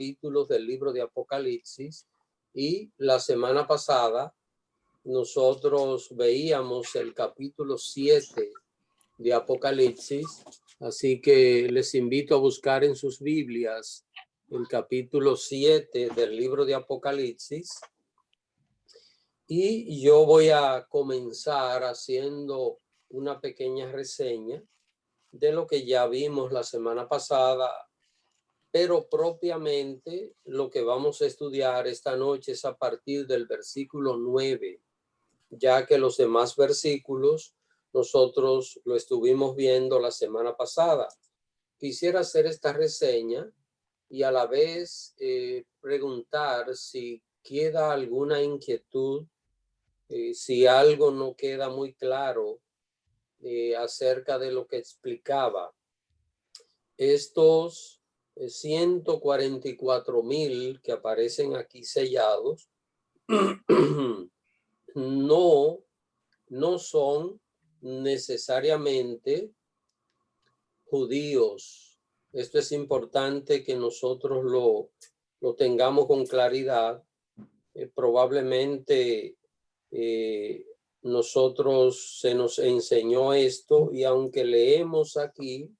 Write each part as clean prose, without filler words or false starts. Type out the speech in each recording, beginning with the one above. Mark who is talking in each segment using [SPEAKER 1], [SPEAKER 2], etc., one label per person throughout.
[SPEAKER 1] capítulos del libro de Apocalipsis y la semana pasada nosotros veíamos el capítulo 7 de Apocalipsis, así que les invito a buscar en sus Biblias el capítulo 7 del libro de Apocalipsis. Y yo voy a comenzar haciendo una pequeña reseña de lo que ya vimos la semana pasada, pero propiamente lo que vamos a estudiar esta noche es a partir del versículo 9, ya que los demás versículos nosotros lo estuvimos viendo la semana pasada. Quisiera hacer esta reseña y a la vez preguntar si queda alguna inquietud, si algo no queda muy claro acerca de lo que explicaba. Estos 144,000 que aparecen aquí sellados no son necesariamente judíos. Esto es importante que nosotros lo tengamos con claridad. Probablemente nosotros se nos enseñó esto, y aunque leemos aquí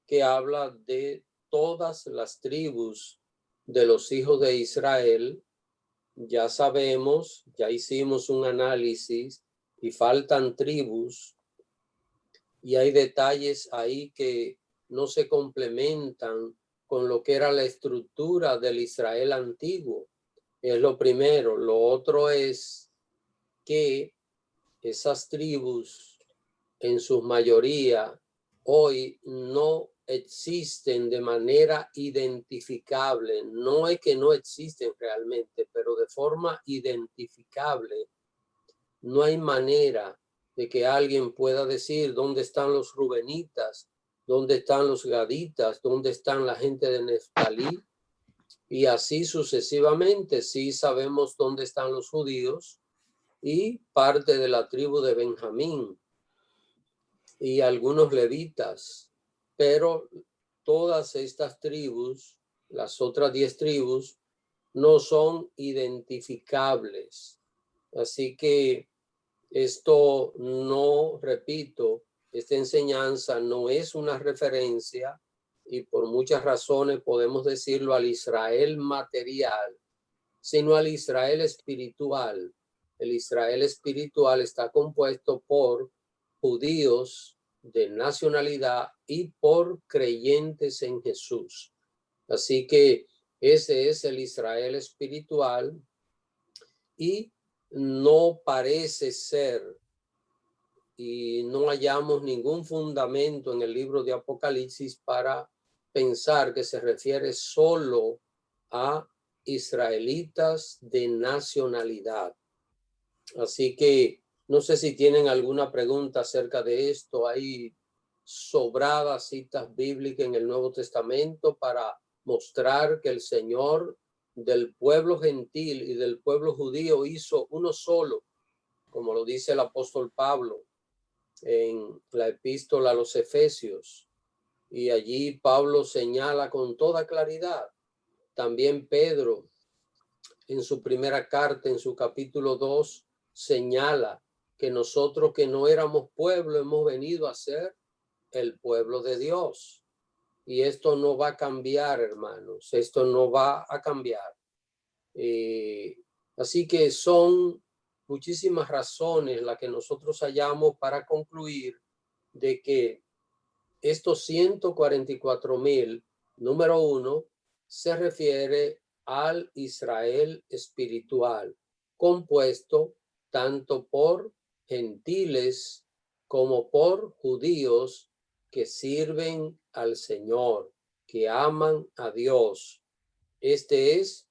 [SPEAKER 1] que habla de todas las tribus de los hijos de Israel, ya sabemos, ya hicimos un análisis y faltan tribus y hay detalles ahí que no se complementan con lo que era la estructura del Israel antiguo. Es lo primero. Lo otro es que esas tribus en su mayoría hoy no existen de manera identificable. No es que no existen realmente, pero de forma identificable. No hay manera de que alguien pueda decir dónde están los rubenitas, dónde están los gaditas, dónde están la gente de Neftalí, y así sucesivamente. Sí sabemos dónde están los judíos y parte de la tribu de Benjamín y algunos levitas, pero todas estas tribus, las otras 10 tribus, no son identificables. Así que esto no, repito, esta enseñanza no es una referencia, y por muchas razones podemos decirlo, al Israel material, sino al Israel espiritual. El Israel espiritual está compuesto por judíos de nacionalidad y por creyentes en Jesús. Así que ese es el Israel espiritual, y no parece ser, y no hallamos ningún fundamento en el libro de Apocalipsis para pensar que se refiere solo a israelitas de nacionalidad. Así que no sé si tienen alguna pregunta acerca de esto. Hay sobradas citas bíblicas en el Nuevo Testamento para mostrar que el Señor del pueblo gentil y del pueblo judío hizo uno solo, como lo dice el apóstol Pablo en la epístola a los Efesios. Y allí Pablo señala con toda claridad. También Pedro, en su primera carta, en su capítulo 2, señala que nosotros que no éramos pueblo hemos venido a ser el pueblo de Dios. Y esto no va a cambiar, hermanos. Esto no va a cambiar. Así que son muchísimas razones las que nosotros hallamos para concluir de que estos 144,000, número uno, se refiere al Israel espiritual, compuesto tanto por gentiles como por judíos que sirven al Señor, que aman a Dios. Este es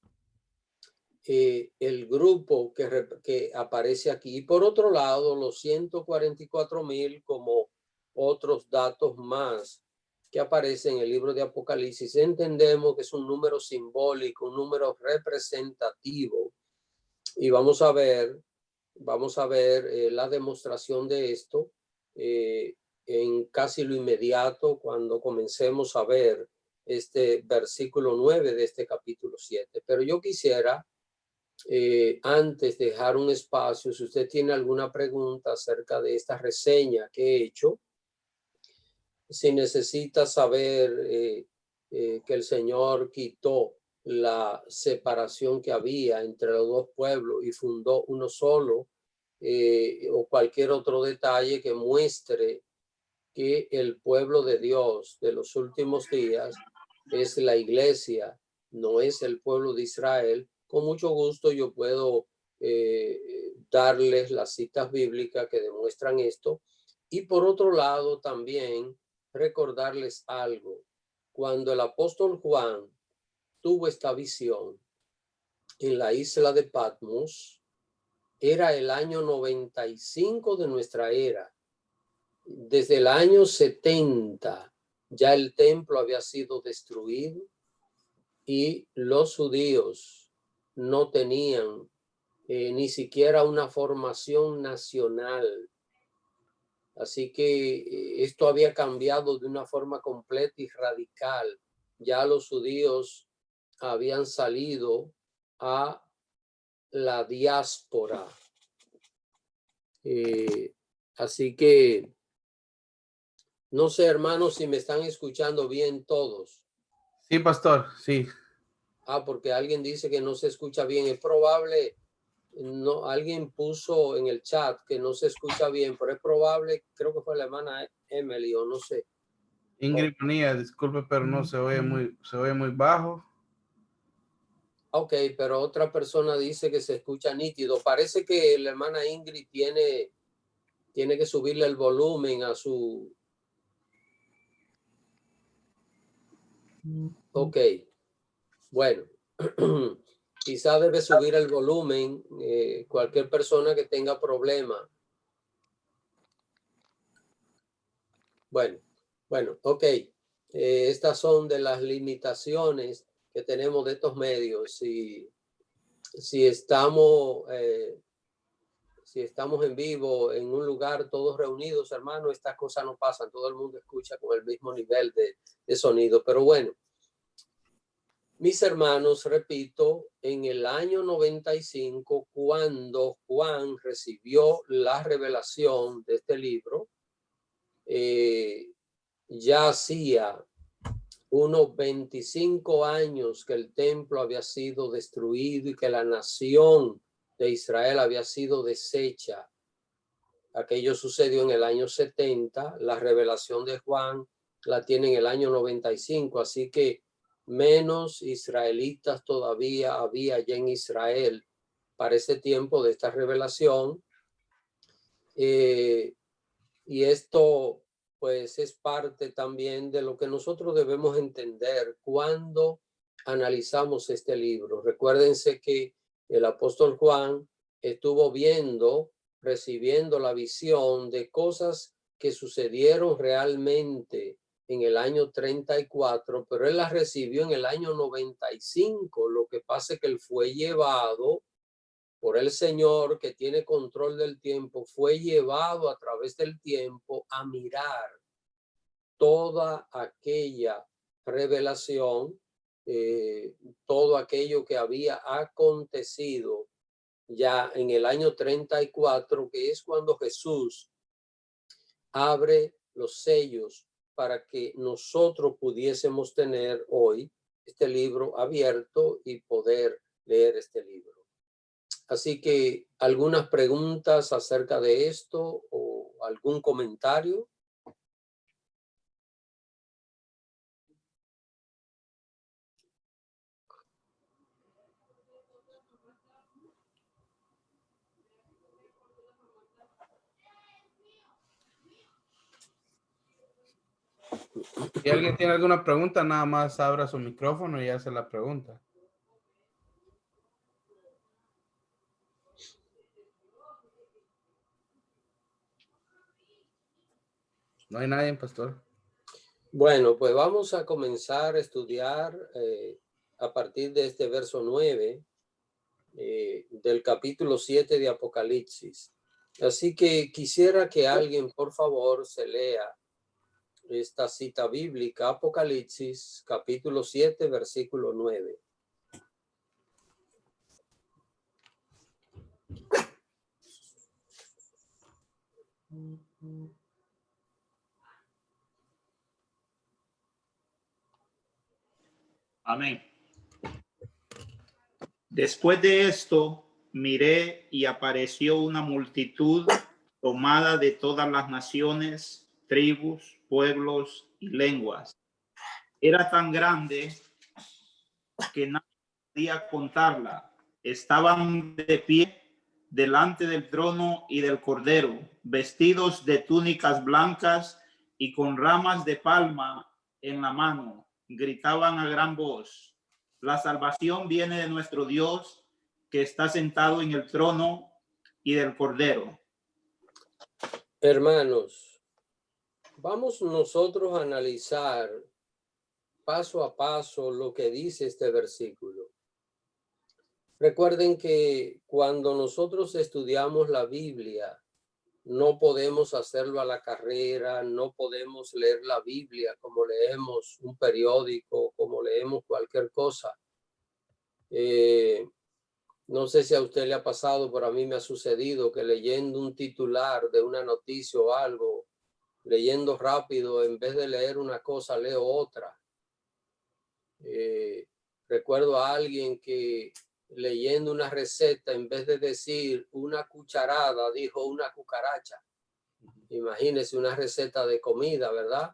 [SPEAKER 1] el grupo que aparece aquí. Y por otro lado, los 144,000 como otros datos más que aparecen en el libro de Apocalipsis, entendemos que es un número simbólico, un número representativo. Y vamos a ver la demostración de esto en casi lo inmediato, cuando comencemos a ver este versículo 9 de este capítulo 7. Pero yo quisiera, antes dejar un espacio, si usted tiene alguna pregunta acerca de esta reseña que he hecho, si necesita saber que el Señor quitó la separación que había entre los dos pueblos y fundó uno solo, o cualquier otro detalle que muestre que el pueblo de Dios de los últimos días es la iglesia, no es el pueblo de Israel, con mucho gusto yo puedo darles las citas bíblicas que demuestran esto. Y por otro lado también recordarles algo. Cuando el apóstol Juan tuvo esta visión en la isla de Patmos, era el año 95 de nuestra era. Desde el año 70 ya el templo había sido destruido y los judíos no tenían ni siquiera una formación nacional. Así que esto había cambiado de una forma completa y radical. Ya los judíos habían salido a la diáspora. Así que no sé, hermanos, si me están escuchando bien todos.
[SPEAKER 2] Sí, pastor, sí.
[SPEAKER 1] Porque alguien dice que no se escucha bien. Es probable, no, alguien puso en el chat que no se escucha bien, pero es probable, creo que fue la hermana Emily o no sé.
[SPEAKER 2] Ingrid Bonilla, disculpe, pero no se oye muy bajo.
[SPEAKER 1] Ok, pero otra persona dice que se escucha nítido. Parece que la hermana Ingrid tiene que subirle el volumen a su... Ok, bueno. Quizá debe subir el volumen cualquier persona que tenga problema. Bueno, ok. Estas son de las limitaciones que tenemos de estos medios. Si estamos en vivo en un lugar todos reunidos, hermano, estas cosas no pasan. Todo el mundo escucha con el mismo nivel de sonido. Pero bueno, mis hermanos, repito, en el año 95, cuando Juan recibió la revelación de este libro, ya hacía unos 25 años que el templo había sido destruido y que la nación de Israel había sido deshecha. Aquello sucedió en el año 70, la revelación de Juan la tiene en el año 95, así que menos israelitas todavía había allá en Israel para ese tiempo de esta revelación. Y esto pues es parte también de lo que nosotros debemos entender cuando analizamos este libro. Recuérdense que el apóstol Juan estuvo recibiendo la visión de cosas que sucedieron realmente en el año 34, pero él las recibió en el año 95. Lo que pasa es que él fue llevado por el Señor, que tiene control del tiempo, fue llevado a través del tiempo a mirar toda aquella revelación, todo aquello que había acontecido ya en el año 34, que es cuando Jesús abre los sellos para que nosotros pudiésemos tener hoy este libro abierto y poder leer este libro. Así que algunas preguntas acerca de esto o algún comentario.
[SPEAKER 2] Si alguien tiene alguna pregunta, nada más abra su micrófono y hace la pregunta. No hay nadie, pastor.
[SPEAKER 1] Bueno, pues vamos a comenzar a estudiar a partir de este verso 9 del capítulo 7 de Apocalipsis. Así que quisiera que alguien, por favor, se lea esta cita bíblica, Apocalipsis, capítulo 7, versículo 9.
[SPEAKER 3] Amén. Después de esto, miré y apareció una multitud tomada de todas las naciones, tribus, pueblos y lenguas. Era tan grande que nadie podía contarla. Estaban de pie delante del trono y del Cordero, vestidos de túnicas blancas y con ramas de palma en la mano. Gritaban a gran voz: la salvación viene de nuestro Dios, que está sentado en el trono, y del Cordero.
[SPEAKER 1] Hermanos, vamos nosotros a analizar paso a paso lo que dice este versículo. Recuerden que cuando nosotros estudiamos la Biblia, no podemos hacerlo a la carrera, no podemos leer la Biblia como leemos un periódico, como leemos cualquier cosa. No sé si a usted le ha pasado, pero a mí me ha sucedido que leyendo un titular de una noticia o algo, leyendo rápido, en vez de leer una cosa, leo otra. Recuerdo a alguien que leyendo una receta, en vez de decir una cucharada, dijo una cucaracha. Imagínese una receta de comida, ¿verdad?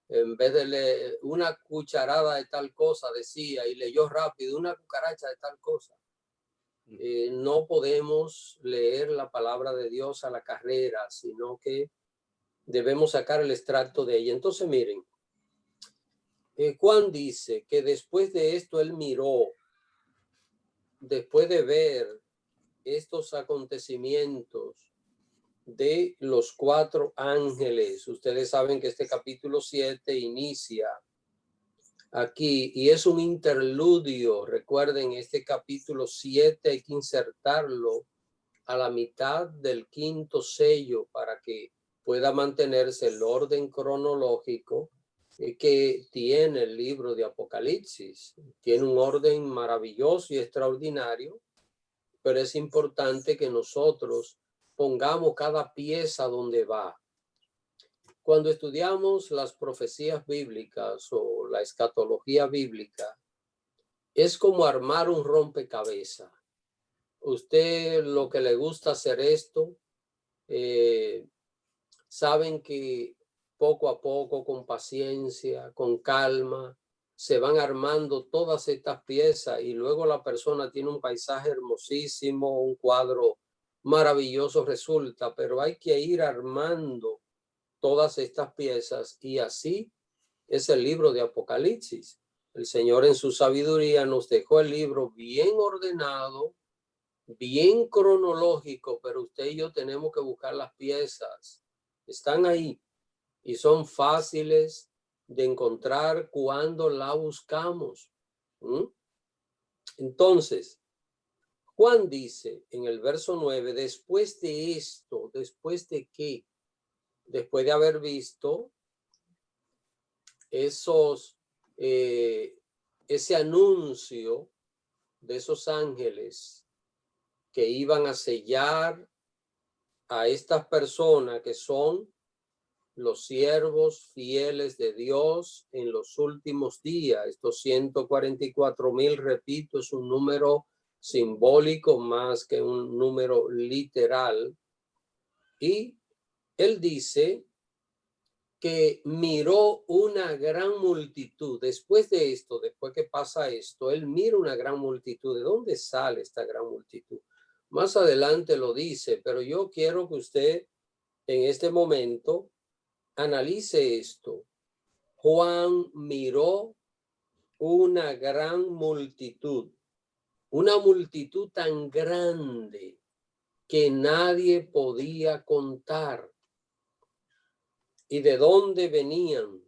[SPEAKER 1] En vez de leer una cucharada de tal cosa, decía, y leyó rápido una cucaracha de tal cosa. No podemos leer la palabra de Dios a la carrera, sino que debemos sacar el extracto de ella. Entonces, miren, Juan dice que después de esto él miró, después de ver estos acontecimientos de los 4 ángeles. Ustedes saben que este capítulo 7 inicia aquí y es un interludio. Recuerden, este capítulo 7 hay que insertarlo a la mitad del 5º sello para que pueda mantenerse el orden cronológico que tiene el libro de Apocalipsis. Tiene un orden maravilloso y extraordinario, pero es importante que nosotros pongamos cada pieza donde va. Cuando estudiamos las profecías bíblicas o la escatología bíblica, es como armar un rompecabezas. Usted lo que le gusta hacer esto, saben que poco a poco, con paciencia, con calma, se van armando todas estas piezas y luego la persona tiene un paisaje hermosísimo, un cuadro maravilloso resulta, pero hay que ir armando todas estas piezas y así es el libro de Apocalipsis. El Señor en su sabiduría nos dejó el libro bien ordenado, bien cronológico, pero usted y yo tenemos que buscar las piezas. Están ahí y son fáciles de encontrar cuando la buscamos. Entonces, Juan dice en el verso 9, después de esto, ¿después de qué? Después de haber visto ese anuncio de esos ángeles que iban a sellar a estas personas que son los siervos fieles de Dios en los últimos días. Estos 144,000, repito, es un número simbólico más que un número literal. Y él dice que miró una gran multitud. Después de esto, después que pasa esto, él mira una gran multitud. ¿De dónde sale esta gran multitud? Más adelante lo dice, pero yo quiero que usted en este momento analice esto. Juan miró una gran multitud, una multitud tan grande que nadie podía contar. ¿Y de dónde venían?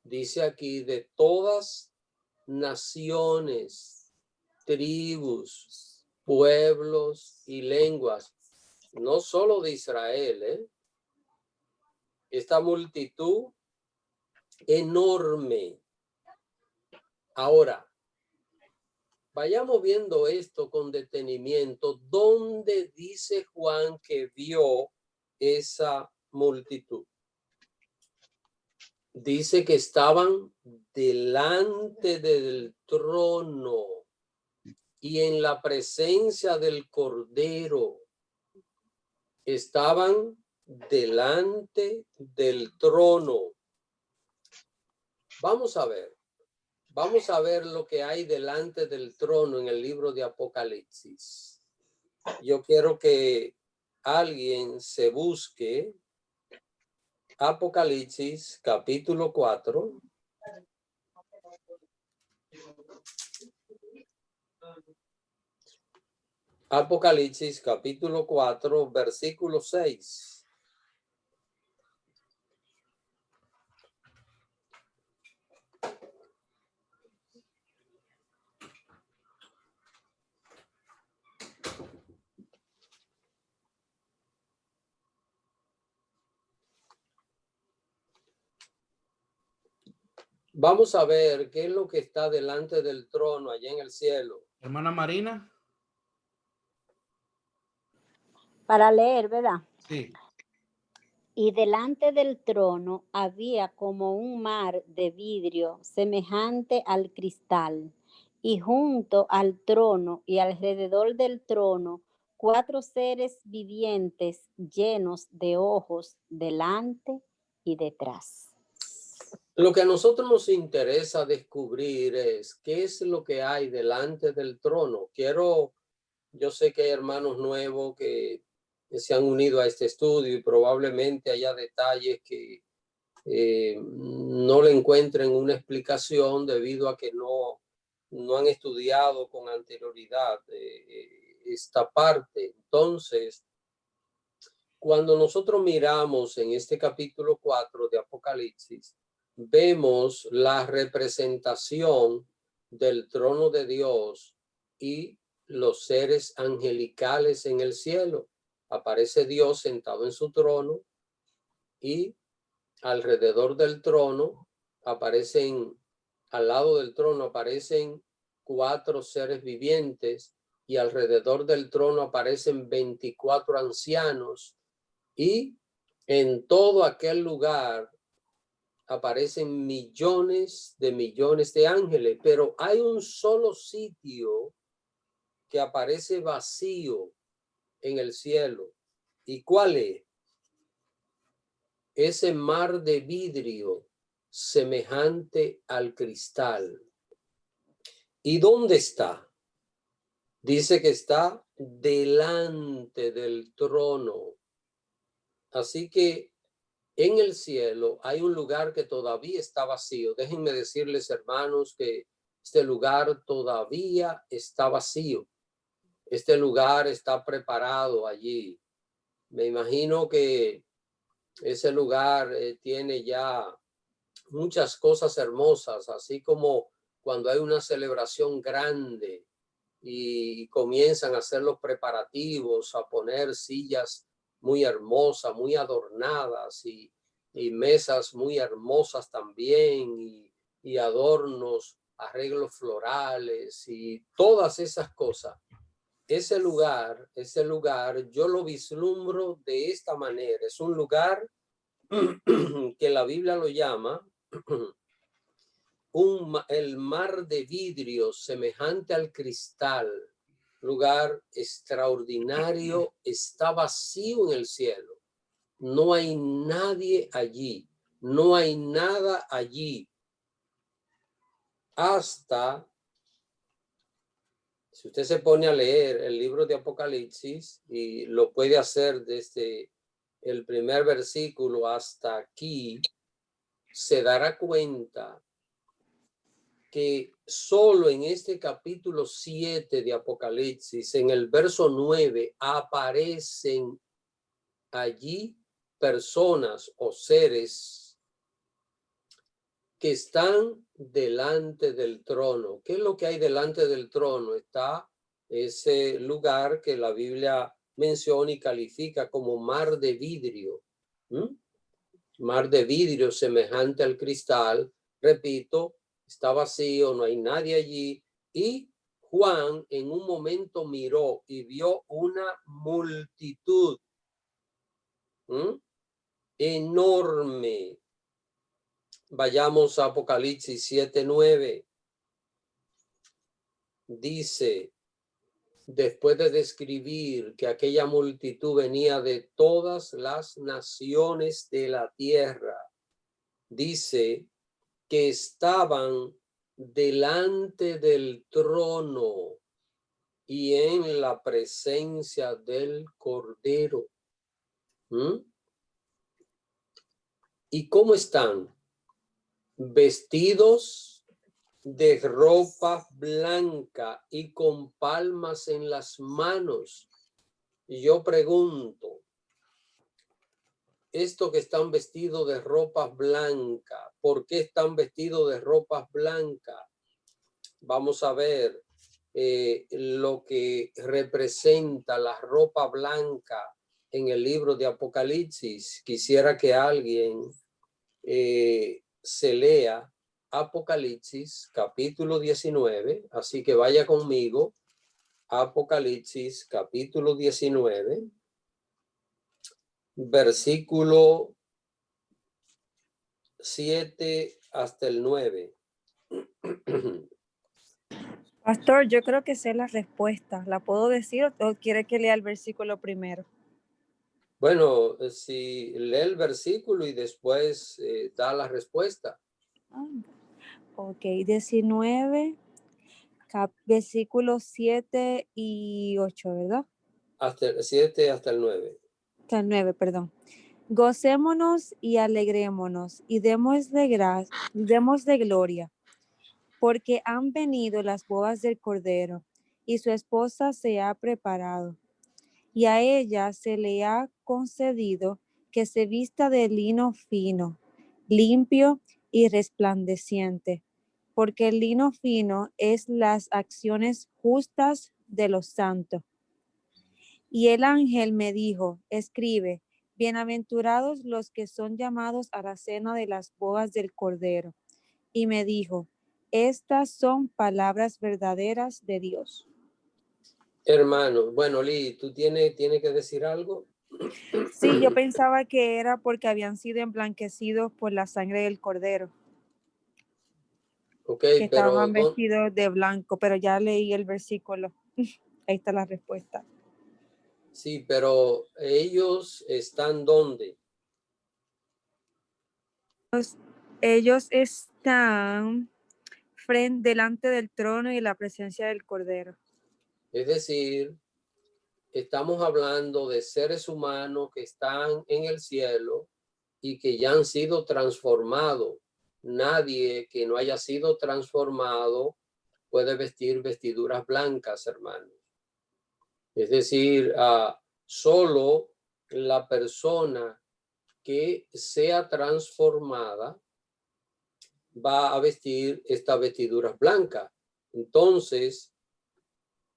[SPEAKER 1] Dice aquí, de todas naciones, tribus, pueblos y lenguas, no solo de Israel, Esta multitud enorme. Ahora, vayamos viendo esto con detenimiento. ¿Dónde dice Juan que vio esa multitud? Dice que estaban delante del trono y en la presencia del Cordero. Estaban delante del trono. Vamos a ver lo que hay delante del trono en el libro de Apocalipsis. Yo quiero que alguien se busque Apocalipsis capítulo 4. Apocalipsis capítulo 4, versículo 6. Vamos a ver qué es lo que está delante del trono allá en el cielo.
[SPEAKER 2] Hermana Marina.
[SPEAKER 4] Para leer, ¿verdad?
[SPEAKER 2] Sí.
[SPEAKER 4] Y delante del trono había como un mar de vidrio semejante al cristal, y junto al trono y alrededor del trono 4 seres vivientes llenos de ojos delante y detrás.
[SPEAKER 1] Lo que a nosotros nos interesa descubrir es qué es lo que hay delante del trono. Yo sé que hay hermanos nuevos que se han unido a este estudio y probablemente haya detalles que no le encuentren una explicación debido a que no han estudiado con anterioridad esta parte. Entonces, cuando nosotros miramos en este capítulo 4 de Apocalipsis, vemos la representación del trono de Dios y los seres angelicales en el cielo. Aparece Dios sentado en su trono y alrededor del trono al lado del trono aparecen 4 seres vivientes y alrededor del trono aparecen 24 ancianos y en todo aquel lugar aparecen millones de ángeles, pero hay un solo sitio que aparece vacío en el cielo. ¿Y cuál es? Ese mar de vidrio semejante al cristal. ¿Y dónde está? Dice que está delante del trono. Así que en el cielo hay un lugar que todavía está vacío. Déjenme decirles, hermanos, que este lugar todavía está vacío. Este lugar está preparado allí. Me imagino que ese lugar tiene ya muchas cosas hermosas, así como cuando hay una celebración grande y comienzan a hacer los preparativos, a poner sillas muy hermosas, muy adornadas y mesas muy hermosas también y adornos, arreglos florales y todas esas cosas. Ese lugar, yo lo vislumbro de esta manera. Es un lugar que la Biblia lo llama el mar de vidrio semejante al cristal. Lugar extraordinario, está vacío en el cielo. No hay nadie allí, no hay nada allí. Hasta, si usted se pone a leer el libro de Apocalipsis, y lo puede hacer desde el primer versículo hasta aquí, se dará cuenta que solo en este capítulo 7 de Apocalipsis, en el verso 9, aparecen allí personas o seres que están delante del trono. ¿Qué es lo que hay delante del trono? Está ese lugar que la Biblia menciona y califica como mar de vidrio. mar de vidrio semejante al cristal. Repito, está vacío, no hay nadie allí. Y Juan en un momento miró y vio una multitud enorme. Vayamos a Apocalipsis 7:9. Dice, después de describir que aquella multitud venía de todas las naciones de la tierra, dice que estaban delante del trono y en la presencia del Cordero. ¿Y cómo están? Vestidos de ropa blanca y con palmas en las manos. Y yo pregunto, estos que están vestidos de ropa blanca, ¿por qué están vestidos de ropa blanca? Vamos a ver lo que representa la ropa blanca en el libro de Apocalipsis. Quisiera que alguien se lea Apocalipsis capítulo 19, así que vaya conmigo. Apocalipsis capítulo 19, versículo 7 hasta el 9.
[SPEAKER 5] Pastor, yo creo que sé la respuesta. ¿La puedo decir o quiere que lea el versículo primero?
[SPEAKER 1] Bueno, si lee el versículo y después da la respuesta.
[SPEAKER 5] Ok, 19, versículos 7 y 8, ¿verdad?
[SPEAKER 1] Hasta el 7 hasta el 9.
[SPEAKER 5] Hasta el 9, perdón. Gocémonos y alegrémonos y demos de gloria, porque han venido las bodas del Cordero y su esposa se ha preparado. Y a ella se le ha concedido que se vista de lino fino, limpio y resplandeciente, porque el lino fino es las acciones justas de los santos. Y el ángel me dijo, escribe, bienaventurados los que son llamados a la cena de las bodas del Cordero. Y me dijo, estas son palabras verdaderas de Dios.
[SPEAKER 1] Hermano, bueno, Lee, ¿tú tienes que decir algo?
[SPEAKER 5] Sí, yo pensaba que era porque habían sido emblanquecidos por la sangre del Cordero.
[SPEAKER 1] Ok,
[SPEAKER 5] Que
[SPEAKER 1] pero
[SPEAKER 5] estaban vestidos de blanco, pero ya leí el versículo. Ahí está la respuesta.
[SPEAKER 1] sí, pero ellos están ¿dónde?
[SPEAKER 5] Ellos están delante del trono y la presencia del Cordero.
[SPEAKER 1] Es decir, estamos hablando de seres humanos que están en el cielo y que ya han sido transformados. Nadie que no haya sido transformado puede vestir vestiduras blancas, hermanos. Es decir, solo la persona que sea transformada va a vestir estas vestiduras blancas. Entonces,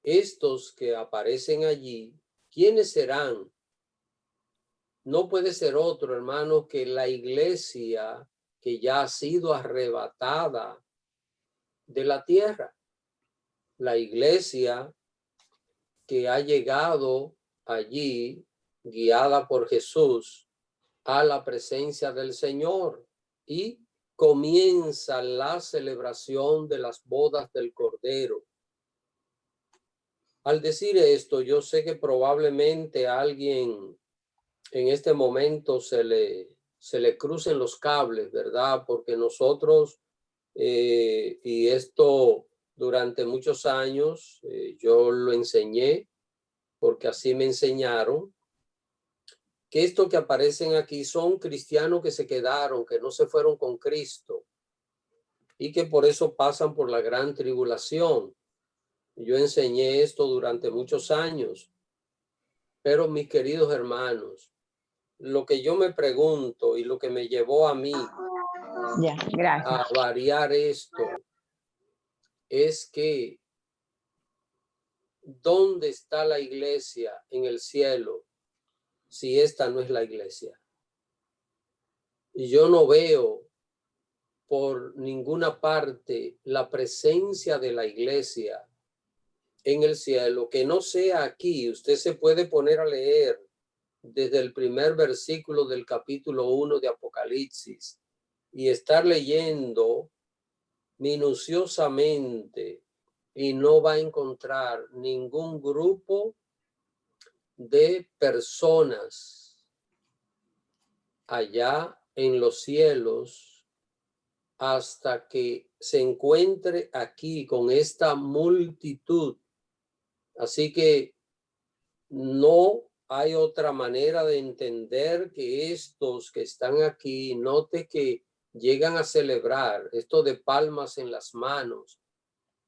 [SPEAKER 1] estos que aparecen allí, ¿quiénes serán? No puede ser otro, hermano, que la iglesia que ya ha sido arrebatada de la tierra. La iglesia que ha llegado allí, guiada por Jesús, a la presencia del Señor y comienza la celebración de las bodas del Cordero. Al decir esto, yo sé que probablemente a alguien en este momento se le crucen los cables, ¿verdad? Porque nosotros, y esto durante muchos años, yo lo enseñé, porque así me enseñaron, que esto que aparecen aquí son cristianos que se quedaron, que no se fueron con Cristo y que por eso pasan por la gran tribulación. Yo enseñé esto durante muchos años, pero mis queridos hermanos, lo que yo me pregunto y lo que me llevó a mí a variar esto es que ¿dónde está la iglesia en el cielo si esta no es la iglesia? yo no veo por ninguna parte la presencia de la iglesia en el cielo, que no sea aquí. Usted se puede poner a leer desde el primer versículo del capítulo 1 de Apocalipsis y estar leyendo minuciosamente y no va a encontrar ningún grupo de personas allá en los cielos hasta que se encuentre aquí con esta multitud. Así que no hay otra manera de entender que estos que están aquí, note que llegan a celebrar esto de palmas en las manos.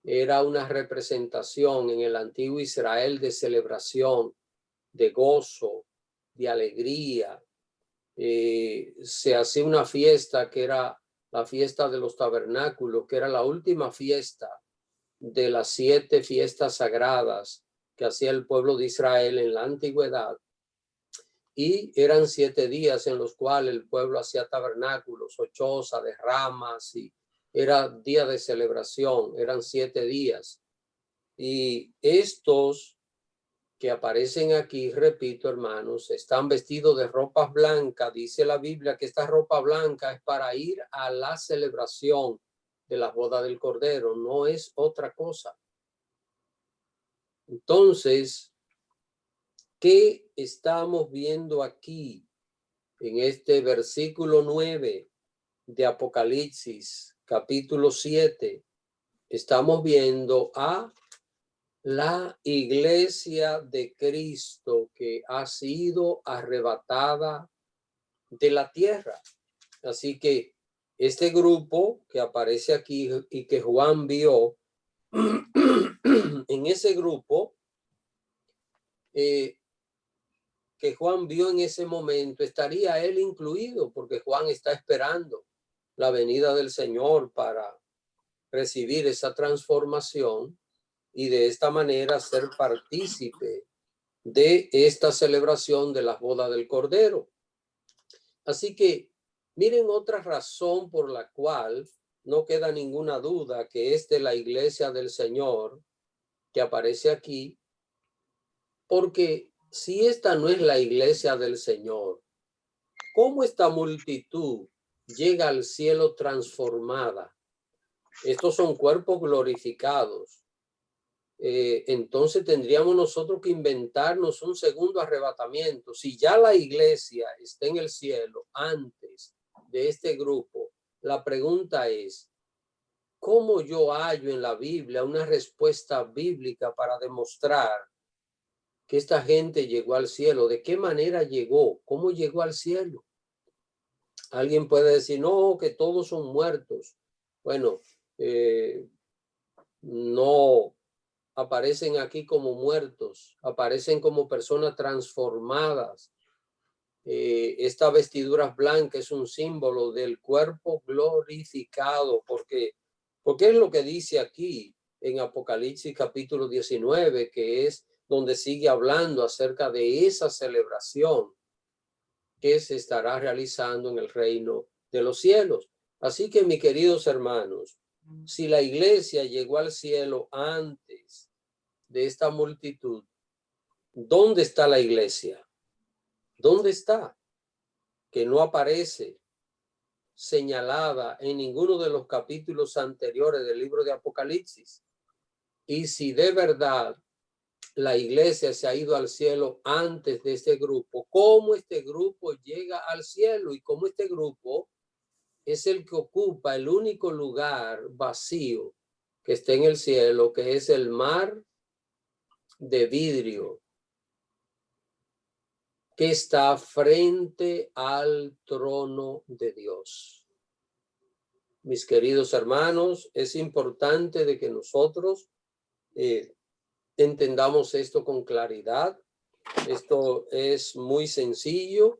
[SPEAKER 1] Era una representación en el antiguo Israel de celebración, de gozo, de alegría. Se hacía una fiesta que era la fiesta de los tabernáculos, que era la última fiesta de las 7 fiestas sagradas que hacía el pueblo de Israel en la antigüedad. Y eran 7 días en los cuales el pueblo hacía tabernáculos o choza de ramas, y era día de celebración, eran 7 días. Y estos que aparecen aquí, repito, hermanos, están vestidos de ropas blancas. Dice la Biblia que esta ropa blanca es para ir a la celebración de la boda del Cordero, no es otra cosa. Entonces, ¿qué estamos viendo aquí en este versículo 9 de Apocalipsis, capítulo 7? Estamos viendo a la iglesia de Cristo que ha sido arrebatada de la tierra. Así que este grupo que aparece aquí y que Juan vio, en ese grupo que Juan vio en ese momento, estaría él incluido, porque Juan está esperando la venida del Señor para recibir esa transformación y de esta manera ser partícipe de esta celebración de las bodas del Cordero. Así que miren otra razón por la cual no queda ninguna duda que es de la iglesia del Señor que aparece aquí, porque si esta no es la iglesia del Señor, ¿cómo esta multitud llega al cielo transformada? Estos son cuerpos glorificados. Entonces tendríamos nosotros que inventarnos un segundo arrebatamiento. Si ya la iglesia está en el cielo antes de este grupo, la pregunta es, ¿cómo yo hallo en la Biblia una respuesta bíblica para demostrar que esta gente llegó al cielo? ¿De qué manera llegó? ¿Cómo llegó al cielo? Alguien puede decir, no, que todos son muertos. Bueno, no aparecen aquí como muertos, aparecen como personas transformadas. Esta vestidura blanca es un símbolo del cuerpo glorificado, porque es lo que dice aquí en Apocalipsis capítulo 19, que es donde sigue hablando acerca de esa celebración que se estará realizando en el reino de los cielos. Así que, mis queridos hermanos, si la iglesia llegó al cielo antes de esta multitud, ¿dónde está la iglesia? ¿Dónde está? Que no aparece señalada en ninguno de los capítulos anteriores del libro de Apocalipsis. Y si de verdad la iglesia se ha ido al cielo antes de este grupo, ¿cómo este grupo llega al cielo? Y cómo este grupo es el que ocupa el único lugar vacío que está en el cielo, que es el mar de vidrio que está frente al trono de Dios. Mis queridos hermanos, es importante de que nosotros entendamos esto con claridad. Esto es muy sencillo,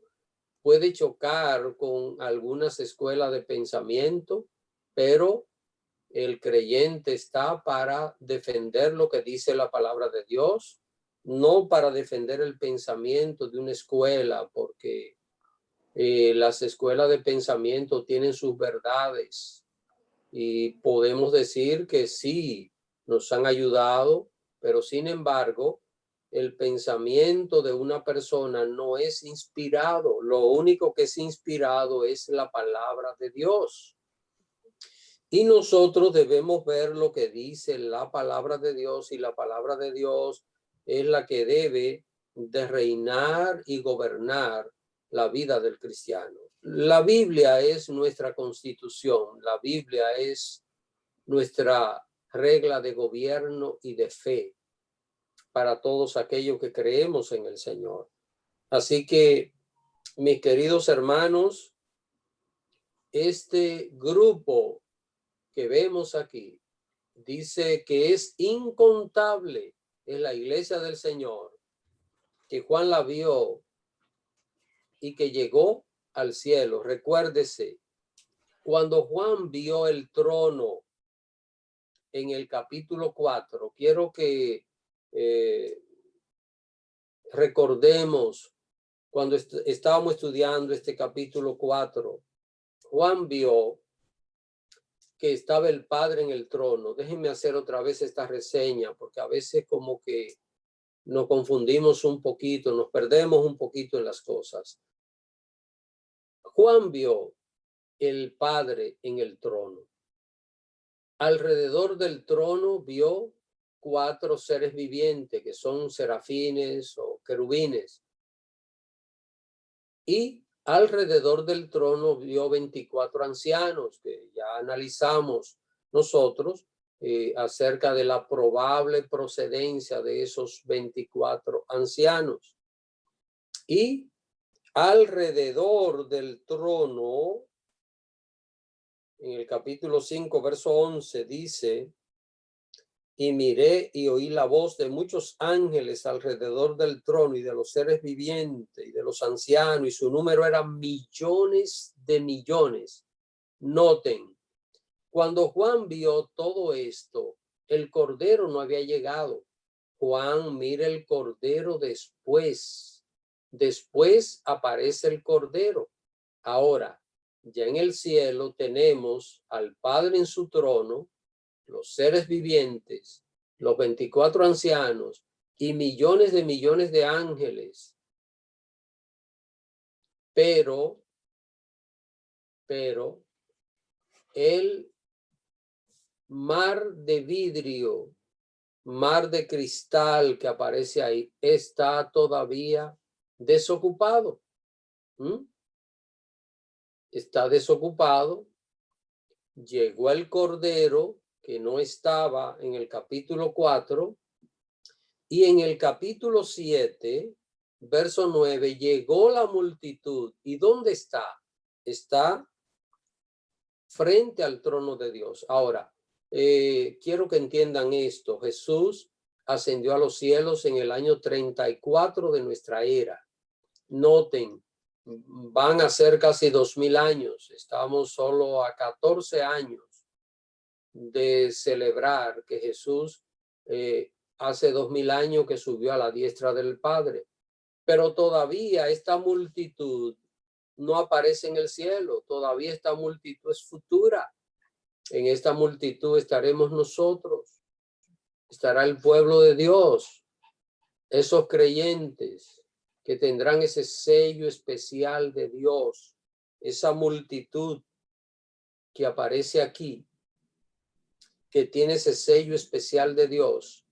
[SPEAKER 1] puede chocar con algunas escuelas de pensamiento, pero el creyente está para defender lo que dice la palabra de Dios, no para defender el pensamiento de una escuela, porque Las escuelas de pensamiento tienen sus verdades y podemos decir que sí, nos han ayudado, pero sin embargo, el pensamiento de una persona no es inspirado. Lo único que es inspirado es la palabra de Dios. Y nosotros debemos ver lo que dice la palabra de Dios, y la palabra de Dios es la que debe de reinar y gobernar la vida del cristiano. La Biblia es nuestra constitución, la Biblia es nuestra regla de gobierno y de fe para todos aquellos que creemos en el Señor. Así que, mis queridos hermanos, este grupo que vemos aquí dice que es incontable, es la iglesia del Señor, que Juan la vio y que llegó al cielo. Recuérdese, cuando Juan vio el trono en el capítulo 4, quiero que recordemos cuando estábamos estudiando este capítulo 4, Juan vio que estaba el Padre en el trono. Déjenme hacer otra vez esta reseña, porque a veces como que nos confundimos un poquito, nos perdemos un poquito en las cosas. Juan vio el Padre en el trono. Alrededor del trono vio 4 seres vivientes, que son serafines o querubines. Y alrededor del trono vio 24 ancianos, que ya analizamos nosotros acerca de la probable procedencia de esos 24 ancianos. Y alrededor del trono, en el capítulo 5, verso 11, dice: y miré y oí la voz de muchos ángeles alrededor del trono y de los seres vivientes y de los ancianos, y su número era millones de millones. Noten, cuando Juan vio todo esto, el Cordero no había llegado. Juan mira el Cordero después. Después aparece el Cordero. Ahora, ya en el cielo tenemos al Padre en su trono, los seres vivientes, los 24 ancianos y millones de ángeles. Pero el mar de vidrio, mar de cristal que aparece ahí, está todavía desocupado. Está desocupado. Llegó el Cordero, que no estaba en el capítulo 4, y en el capítulo 7, verso 9, llegó la multitud. ¿Y dónde está? Está frente al trono de Dios. Ahora, quiero que entiendan esto. Jesús ascendió a los cielos en el año 34 de nuestra era. Noten, van a ser casi 2000 años. Estamos solo a 14 años de celebrar que Jesús hace 2000 años que subió a la diestra del Padre. Pero todavía esta multitud no aparece en el cielo. Todavía esta multitud es futura. En esta multitud estaremos nosotros. Estará el pueblo de Dios. Esos creyentes que tendrán ese sello especial de Dios. Esa multitud que aparece aquí, que tiene ese sello especial de Dios.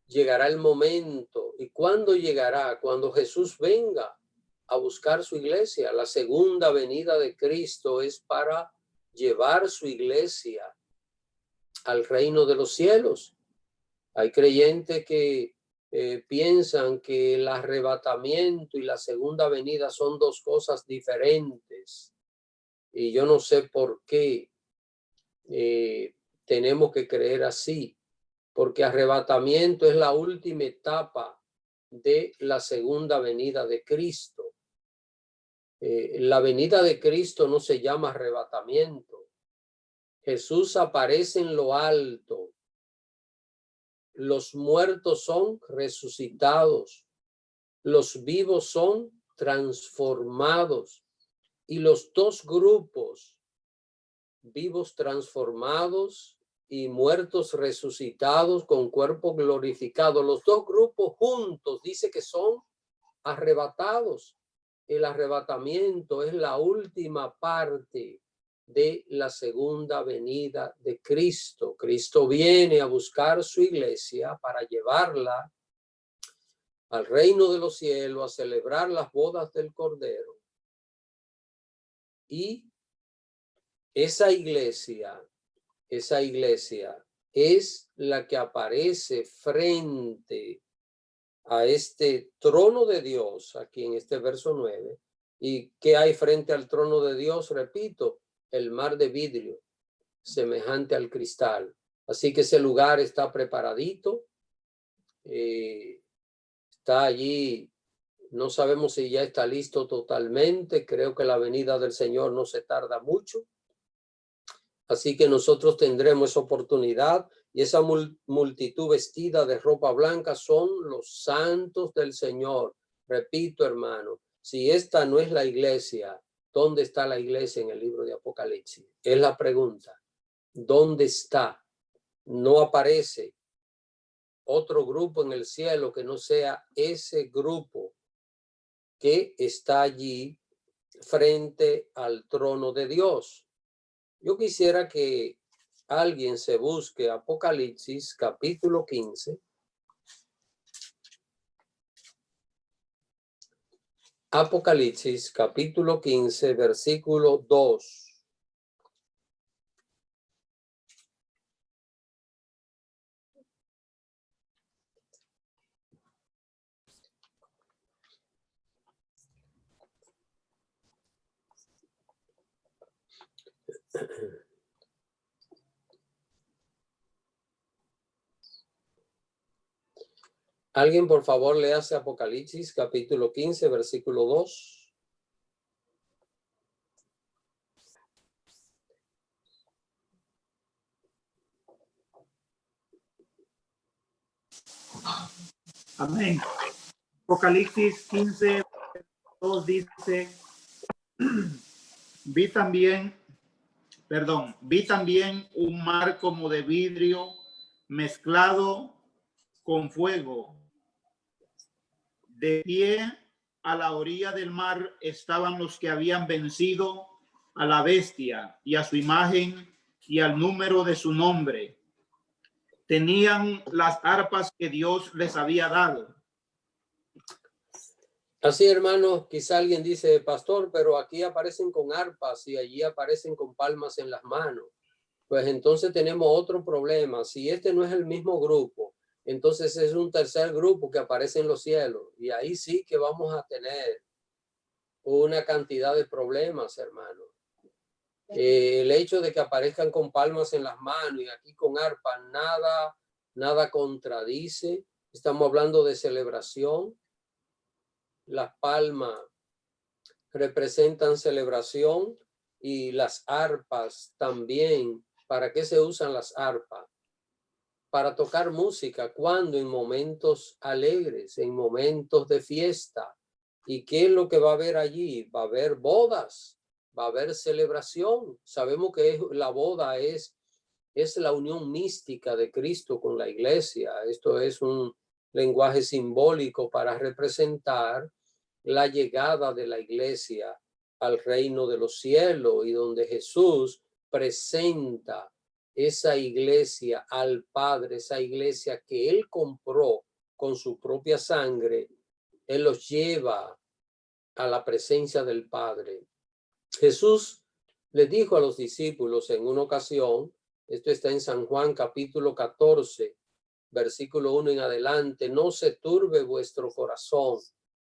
[SPEAKER 1] Llegará el momento. ¿Y cuándo llegará? Cuando Jesús venga a buscar su iglesia. La segunda venida de Cristo es para llevar su iglesia al reino de los cielos. Hay creyentes que piensan que el arrebatamiento y la segunda venida son dos cosas diferentes. Y yo no sé por qué tenemos que creer así, porque arrebatamiento es la última etapa de la segunda venida de Cristo. La venida de Cristo no se llama arrebatamiento. Jesús aparece en lo alto. Los muertos son resucitados. Los vivos son transformados. Y los dos grupos, vivos transformados y muertos resucitados con cuerpo glorificado, los dos grupos juntos, dice que son arrebatados. El arrebatamiento es la última parte de la segunda venida de Cristo. Cristo viene a buscar su iglesia para llevarla al reino de los cielos, a celebrar las bodas del Cordero. Y esa iglesia es la que aparece frente a este trono de Dios, aquí en este verso 9. ¿Y qué hay frente al trono de Dios? Repito, el mar de vidrio, semejante al cristal. Así que ese lugar está preparadito, está allí. No sabemos si ya está listo totalmente. Creo que la venida del Señor no se tarda mucho. Así que nosotros tendremos esa oportunidad, y esa multitud vestida de ropa blanca son los santos del Señor. Repito, hermano, si esta no es la iglesia, ¿dónde está la iglesia en el libro de Apocalipsis? Es la pregunta. ¿Dónde está? No aparece otro grupo en el cielo que no sea ese grupo que está allí frente al trono de Dios. Yo quisiera que alguien se busque Apocalipsis capítulo 15. Apocalipsis capítulo 15, versículo 2. Alguien, por favor, léase Apocalipsis capítulo 15, versículo 2.
[SPEAKER 3] Amén. Apocalipsis 15, 2 dice, vi también un mar como de vidrio mezclado con fuego. De pie a la orilla del mar estaban los que habían vencido a la bestia y a su imagen y al número de su nombre. Tenían las arpas que Dios les había dado.
[SPEAKER 1] Así, hermanos, quizá alguien dice, pastor, pero aquí aparecen con arpas y allí aparecen con palmas en las manos. Pues entonces tenemos otro problema. Si este no es el mismo grupo, entonces es un tercer grupo que aparece en los cielos. Y ahí sí que vamos a tener una cantidad de problemas, hermano. El hecho de que aparezcan con palmas en las manos y aquí con arpa, nada contradice. Estamos hablando de celebración. Las palmas representan celebración y las arpas también. ¿Para qué se usan las arpas? Para tocar música. ¿Cuándo? En momentos alegres, en momentos de fiesta. ¿Y qué es lo que va a haber allí? Va a haber bodas, va a haber celebración. Sabemos que la boda es la unión mística de Cristo con la iglesia. Esto es un lenguaje simbólico para representar la llegada de la iglesia al reino de los cielos, y donde Jesús presenta esa iglesia al Padre, esa iglesia que Él compró con su propia sangre. Él los lleva a la presencia del Padre. Jesús le dijo a los discípulos en una ocasión, esto está en San Juan capítulo 14, versículo 1 en adelante, no se turbe vuestro corazón.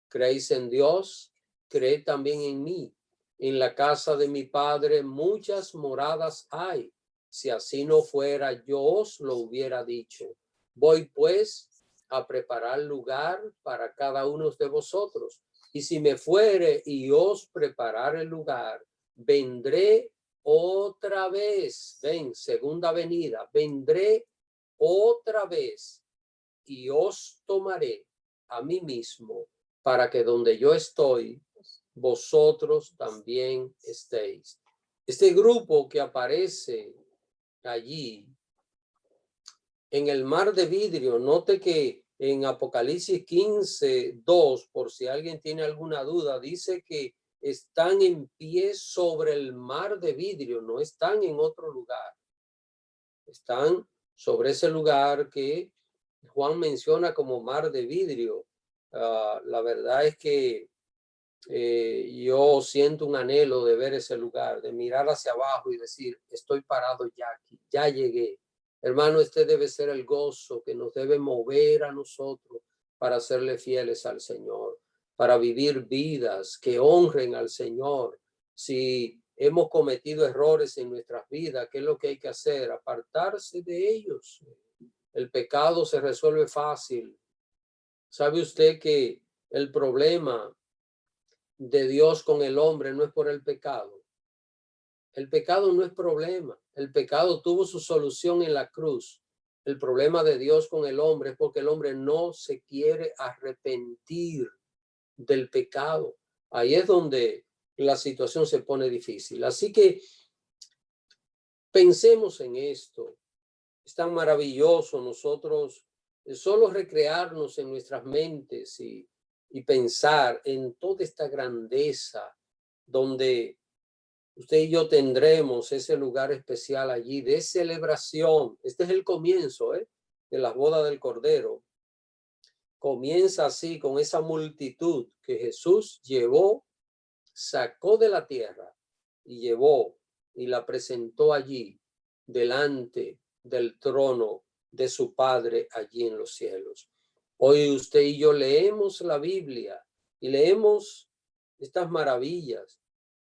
[SPEAKER 1] ¿Creéis en Dios? Creed también en mí. En la casa de mi Padre muchas moradas hay. Si así no fuera, yo os lo hubiera dicho. Voy pues a preparar lugar para cada uno de vosotros. Y si me fuere y os preparar el lugar, vendré otra vez. Ven, segunda venida. Vendré otra vez y os tomaré a mí mismo, para que donde yo estoy, vosotros también estéis. Este grupo que aparece allí en el mar de vidrio, note que en Apocalipsis 15:2, por si alguien tiene alguna duda, dice que están en pie sobre el mar de vidrio, no están en otro lugar. Están sobre ese lugar que Juan menciona como mar de vidrio. La verdad es que yo siento un anhelo de ver ese lugar, de mirar hacia abajo y decir, estoy parado ya aquí, ya llegué. Hermano, este debe ser el gozo que nos debe mover a nosotros para serle fieles al Señor, para vivir vidas que honren al Señor. Si hemos cometido errores en nuestras vidas, ¿qué es lo que hay que hacer? Apartarse de ellos. El pecado se resuelve fácil. ¿Sabe usted que el problema de Dios con el hombre no es por el pecado? El pecado no es problema. El pecado tuvo su solución en la cruz. El problema de Dios con el hombre es porque el hombre no se quiere arrepentir del pecado. Ahí es donde la situación se pone difícil. Así que pensemos en esto. Es tan maravilloso nosotros solo recrearnos en nuestras mentes y pensar en toda esta grandeza donde usted y yo tendremos ese lugar especial allí de celebración. Este es el comienzo de las bodas del Cordero. Comienza así con esa multitud que Jesús llevó, sacó de la tierra y llevó y la presentó allí delante del trono de su Padre allí en los cielos. Hoy usted y yo leemos la Biblia y leemos estas maravillas.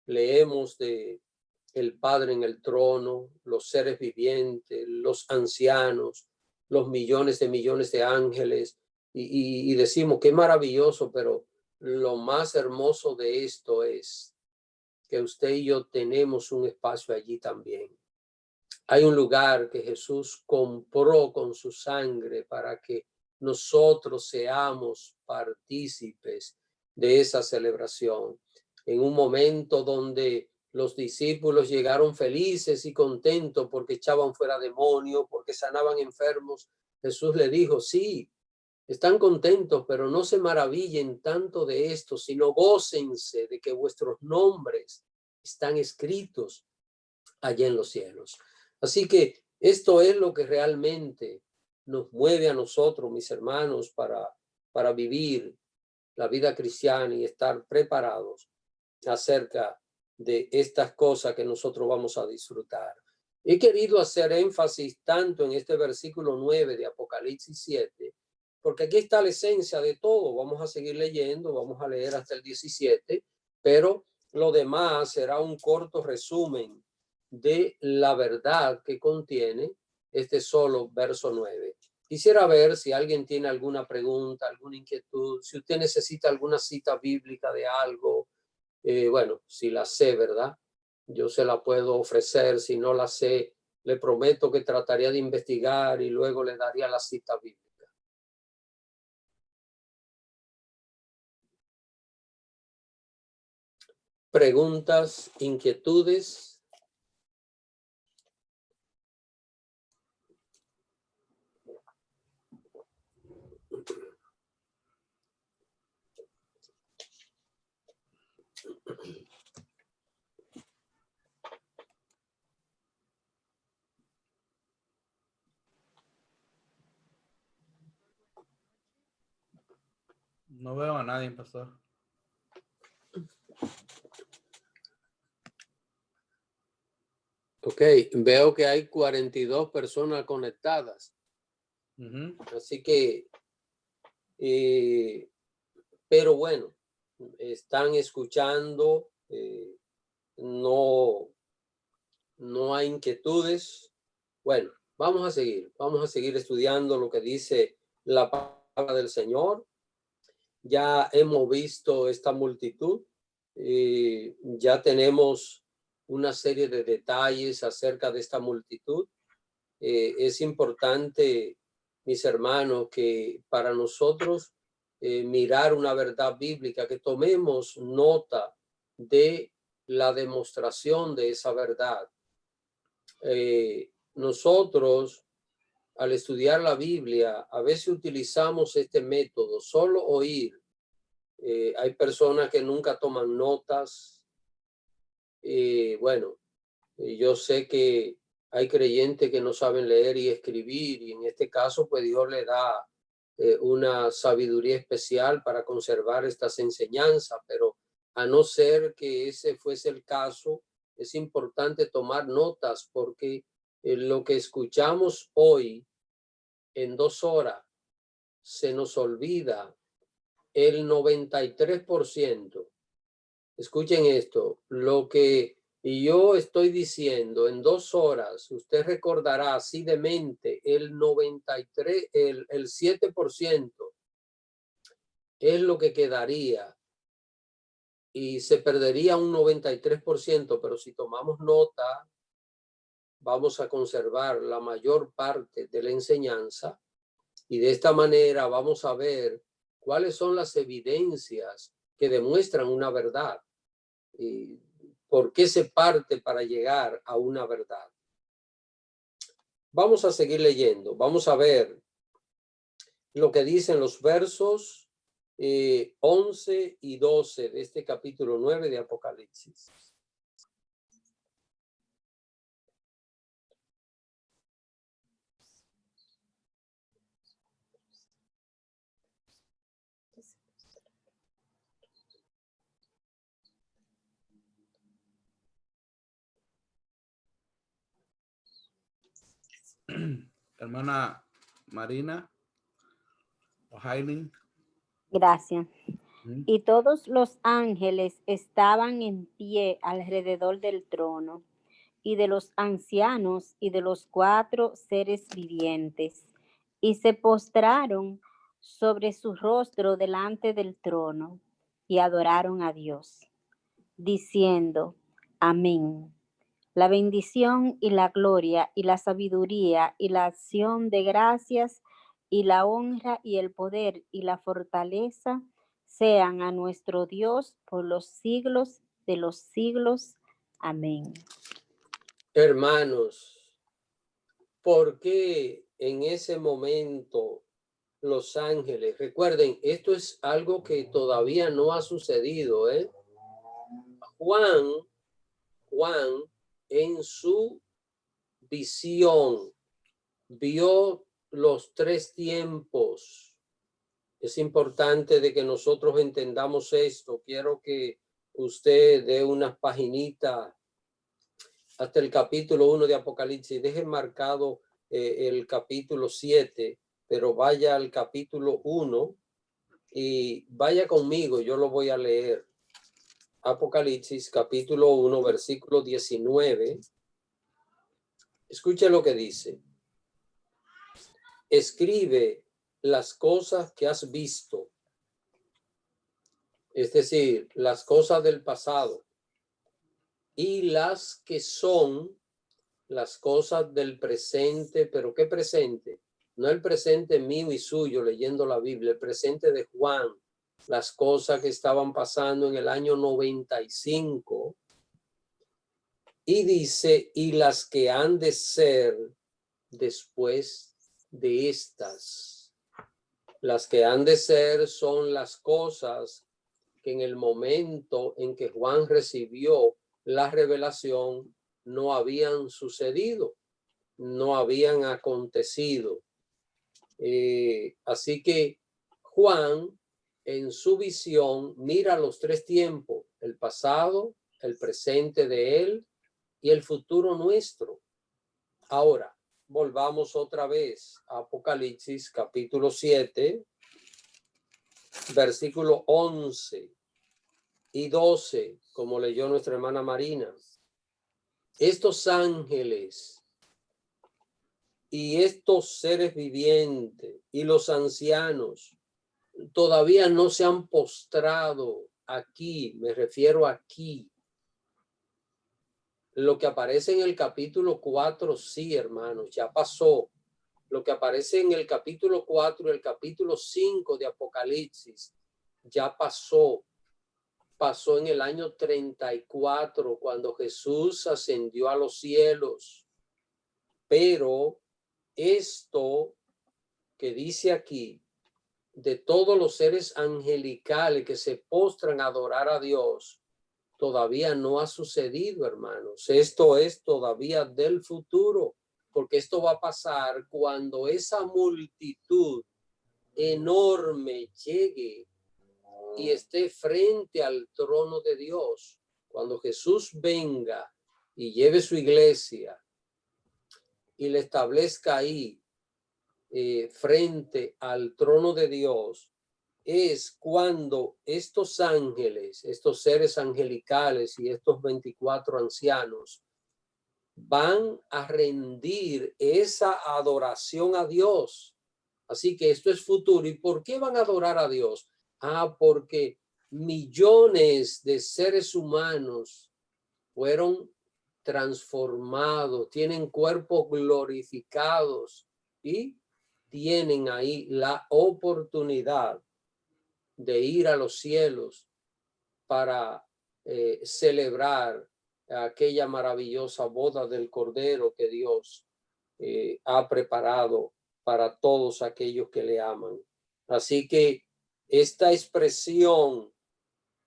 [SPEAKER 1] Leemos de el Padre en el trono, los seres vivientes, los ancianos, los millones de ángeles, y decimos qué maravilloso, pero lo más hermoso de esto es que usted y yo tenemos un espacio allí también. Hay un lugar que Jesús compró con su sangre para que nosotros seamos partícipes de esa celebración. En un momento donde los discípulos llegaron felices y contentos porque echaban fuera demonios, porque sanaban enfermos, Jesús le dijo, sí, están contentos, pero no se maravillen tanto de esto, sino gócense de que vuestros nombres están escritos allá en los cielos. Así que esto es lo que realmente nos mueve a nosotros, mis hermanos, para vivir la vida cristiana y estar preparados acerca de estas cosas que nosotros vamos a disfrutar. He querido hacer énfasis tanto en este versículo 9 de Apocalipsis 7, porque aquí está la esencia de todo. Vamos a seguir leyendo, vamos a leer hasta el 17, pero lo demás será un corto resumen de la verdad que contiene este solo verso 9. Quisiera ver si alguien tiene alguna pregunta, alguna inquietud, si usted necesita alguna cita bíblica de algo. Bueno, si la sé, ¿verdad? Yo se la puedo ofrecer. Si no la sé, le prometo que trataría de investigar y luego le daría la cita bíblica. Preguntas, inquietudes.
[SPEAKER 2] No veo a nadie, pastor.
[SPEAKER 1] Ok, veo que hay 42 personas conectadas. Así que, pero bueno, están escuchando, no hay inquietudes. Bueno, vamos a seguir estudiando lo que dice la palabra del Señor. Ya hemos visto esta multitud, ya tenemos una serie de detalles acerca de esta multitud. Es importante, mis hermanos, que para nosotros mirar una verdad bíblica, que tomemos nota de la demostración de esa verdad. Nosotros, al estudiar la Biblia, a veces utilizamos este método, solo oír. Hay personas que nunca toman notas. Bueno, yo sé que hay creyentes que no saben leer y escribir, y en este caso, pues Dios le da una sabiduría especial para conservar estas enseñanzas, pero a no ser que ese fuese el caso, es importante tomar notas, porque lo que escuchamos hoy en 2 horas se nos olvida el 93%. Escuchen esto, lo que yo estoy diciendo en 2 horas, usted recordará así de mente el 93, el 7% es lo que quedaría y se perdería un 93%, pero si tomamos nota, vamos a conservar la mayor parte de la enseñanza y de esta manera vamos a ver cuáles son las evidencias que demuestran una verdad y por qué se parte para llegar a una verdad. Vamos a seguir leyendo, vamos a ver lo que dicen los versos 11 y 12 de este capítulo 9 de Apocalipsis.
[SPEAKER 2] Hermana Marina o Hailey.
[SPEAKER 4] Gracias. Y todos los ángeles estaban en pie alrededor del trono, y de los ancianos y de los 4 seres vivientes, y se postraron sobre su rostro delante del trono, y adoraron a Dios, diciendo: Amén. La bendición y la gloria y la sabiduría y la acción de gracias y la honra y el poder y la fortaleza sean a nuestro Dios por los siglos de los siglos. Amén.
[SPEAKER 1] Hermanos, ¿por qué en ese momento los ángeles? Recuerden, esto es algo que todavía no ha sucedido, ¿eh? Juan, en su visión, vio los 3 tiempos. Es importante de que nosotros entendamos esto. Quiero que usted dé unas paginitas hasta el capítulo 1 de Apocalipsis. Deje marcado el capítulo 7, pero vaya al capítulo 1 y vaya conmigo, yo lo voy a leer. Apocalipsis capítulo 1, versículo 19. Escuche lo que dice. Escribe las cosas que has visto, es decir, las cosas del pasado, y las que son las cosas del presente. Pero ¿qué presente? No el presente mío y suyo leyendo la Biblia, el presente de Juan, las cosas que estaban pasando en el año 95. Y dice, y las que han de ser después de estas. Las que han de ser son las cosas que en el momento en que Juan recibió la revelación no habían sucedido, no habían acontecido. Así que Juan en su visión mira los 3 tiempos, el pasado, el presente de él y el futuro nuestro. Ahora, volvamos otra vez a Apocalipsis capítulo 7, versículo 11 y 12, como leyó nuestra hermana Marina. Estos ángeles y estos seres vivientes y los ancianos todavía no se han postrado aquí, me refiero aquí. Lo que aparece en el capítulo 4, sí, hermanos, ya pasó. Lo que aparece en el capítulo 4 y el capítulo 5 de Apocalipsis ya pasó en el año 34 cuando Jesús ascendió a los cielos. Pero esto que dice aquí, de todos los seres angelicales que se postran a adorar a Dios, todavía no ha sucedido, hermanos. Esto es todavía del futuro, porque esto va a pasar cuando esa multitud enorme llegue y esté frente al trono de Dios. Cuando Jesús venga y lleve su iglesia y le establezca ahí frente al trono de Dios, es cuando estos ángeles, estos seres angelicales y estos 24 ancianos van a rendir esa adoración a Dios. Así que esto es futuro. ¿Y por qué van a adorar a Dios? Porque millones de seres humanos fueron transformados, tienen cuerpos glorificados y tienen ahí la oportunidad de ir a los cielos para celebrar aquella maravillosa boda del Cordero que Dios ha preparado para todos aquellos que le aman. Así que esta expresión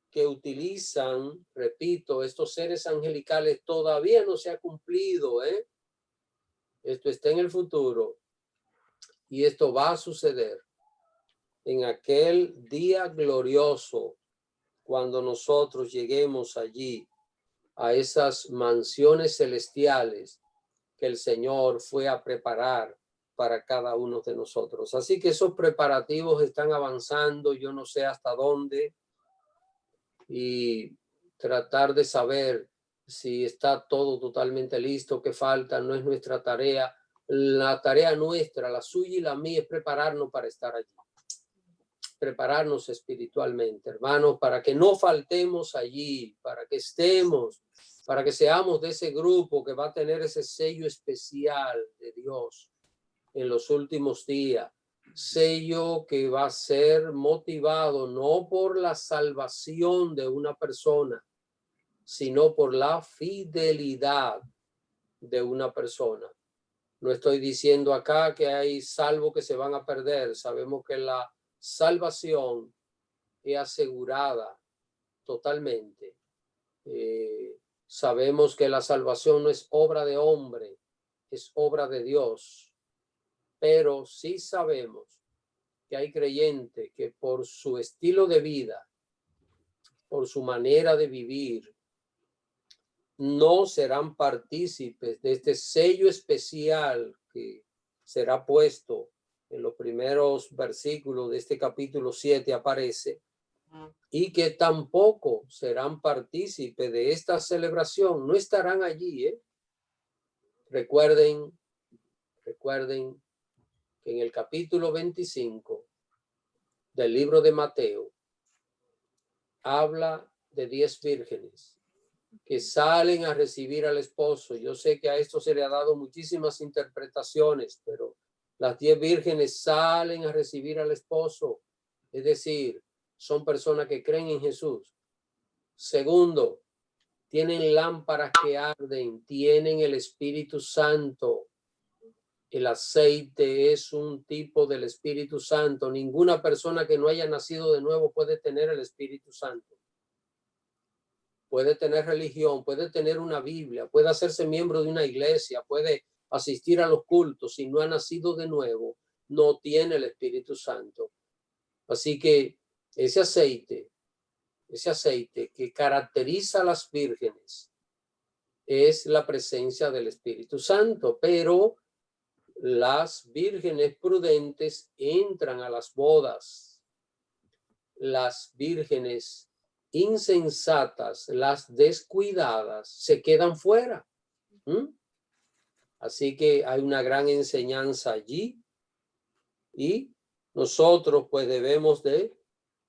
[SPEAKER 1] que utilizan, repito, estos seres angelicales todavía no se ha cumplido, Esto está en el futuro y esto va a suceder en aquel día glorioso cuando nosotros lleguemos allí a esas mansiones celestiales que el Señor fue a preparar para cada uno de nosotros. Así que esos preparativos están avanzando, yo no sé hasta dónde, y tratar de saber si está todo totalmente listo, qué falta, no es nuestra tarea. La tarea nuestra, la suya y la mía, es prepararnos para estar allí. Prepararnos espiritualmente, hermanos, para que no faltemos allí, para que estemos, para que seamos de ese grupo que va a tener ese sello especial de Dios en los últimos días. Sello que va a ser motivado no por la salvación de una persona, sino por la fidelidad de una persona. No estoy diciendo acá que hay salvos que se van a perder. Sabemos que la salvación es asegurada totalmente. Sabemos que la salvación no es obra de hombre, es obra de Dios. Pero sí sabemos que hay creyentes que por su estilo de vida, por su manera de vivir, no serán partícipes de este sello especial que será puesto en los primeros versículos de este capítulo 7 aparece, y que tampoco serán partícipes de esta celebración, no estarán allí. Recuerden que en el capítulo 25 del libro de Mateo habla de 10 vírgenes que salen a recibir al esposo. Yo sé que a esto se le ha dado muchísimas interpretaciones, pero las 10 vírgenes salen a recibir al esposo, es decir, son personas que creen en Jesús. Segundo, tienen lámparas que arden, tienen el Espíritu Santo. El aceite es un tipo del Espíritu Santo. Ninguna persona que no haya nacido de nuevo puede tener el Espíritu Santo. Puede tener religión, puede tener una Biblia, puede hacerse miembro de una iglesia, puede asistir a los cultos. Si no ha nacido de nuevo, no tiene el Espíritu Santo. Así que ese aceite que caracteriza a las vírgenes es la presencia del Espíritu Santo, pero las vírgenes prudentes entran a las bodas. Las vírgenes insensatas, las descuidadas, se quedan fuera. Así que hay una gran enseñanza allí y nosotros pues debemos de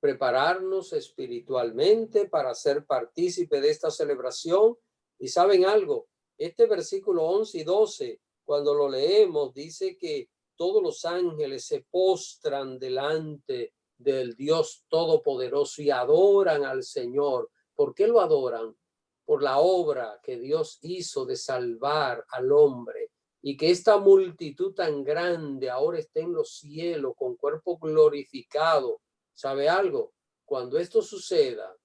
[SPEAKER 1] prepararnos espiritualmente para ser partícipe de esta celebración. Y ¿saben algo? Este versículo 11 y 12, cuando lo leemos, dice que todos los ángeles se postran delante del Dios Todopoderoso y adoran al Señor. ¿Por qué lo adoran? Por la obra que Dios hizo de salvar al hombre, y que esta multitud tan grande ahora está en los cielos con cuerpo glorificado. ¿Sabe algo? Cuando esto suceda,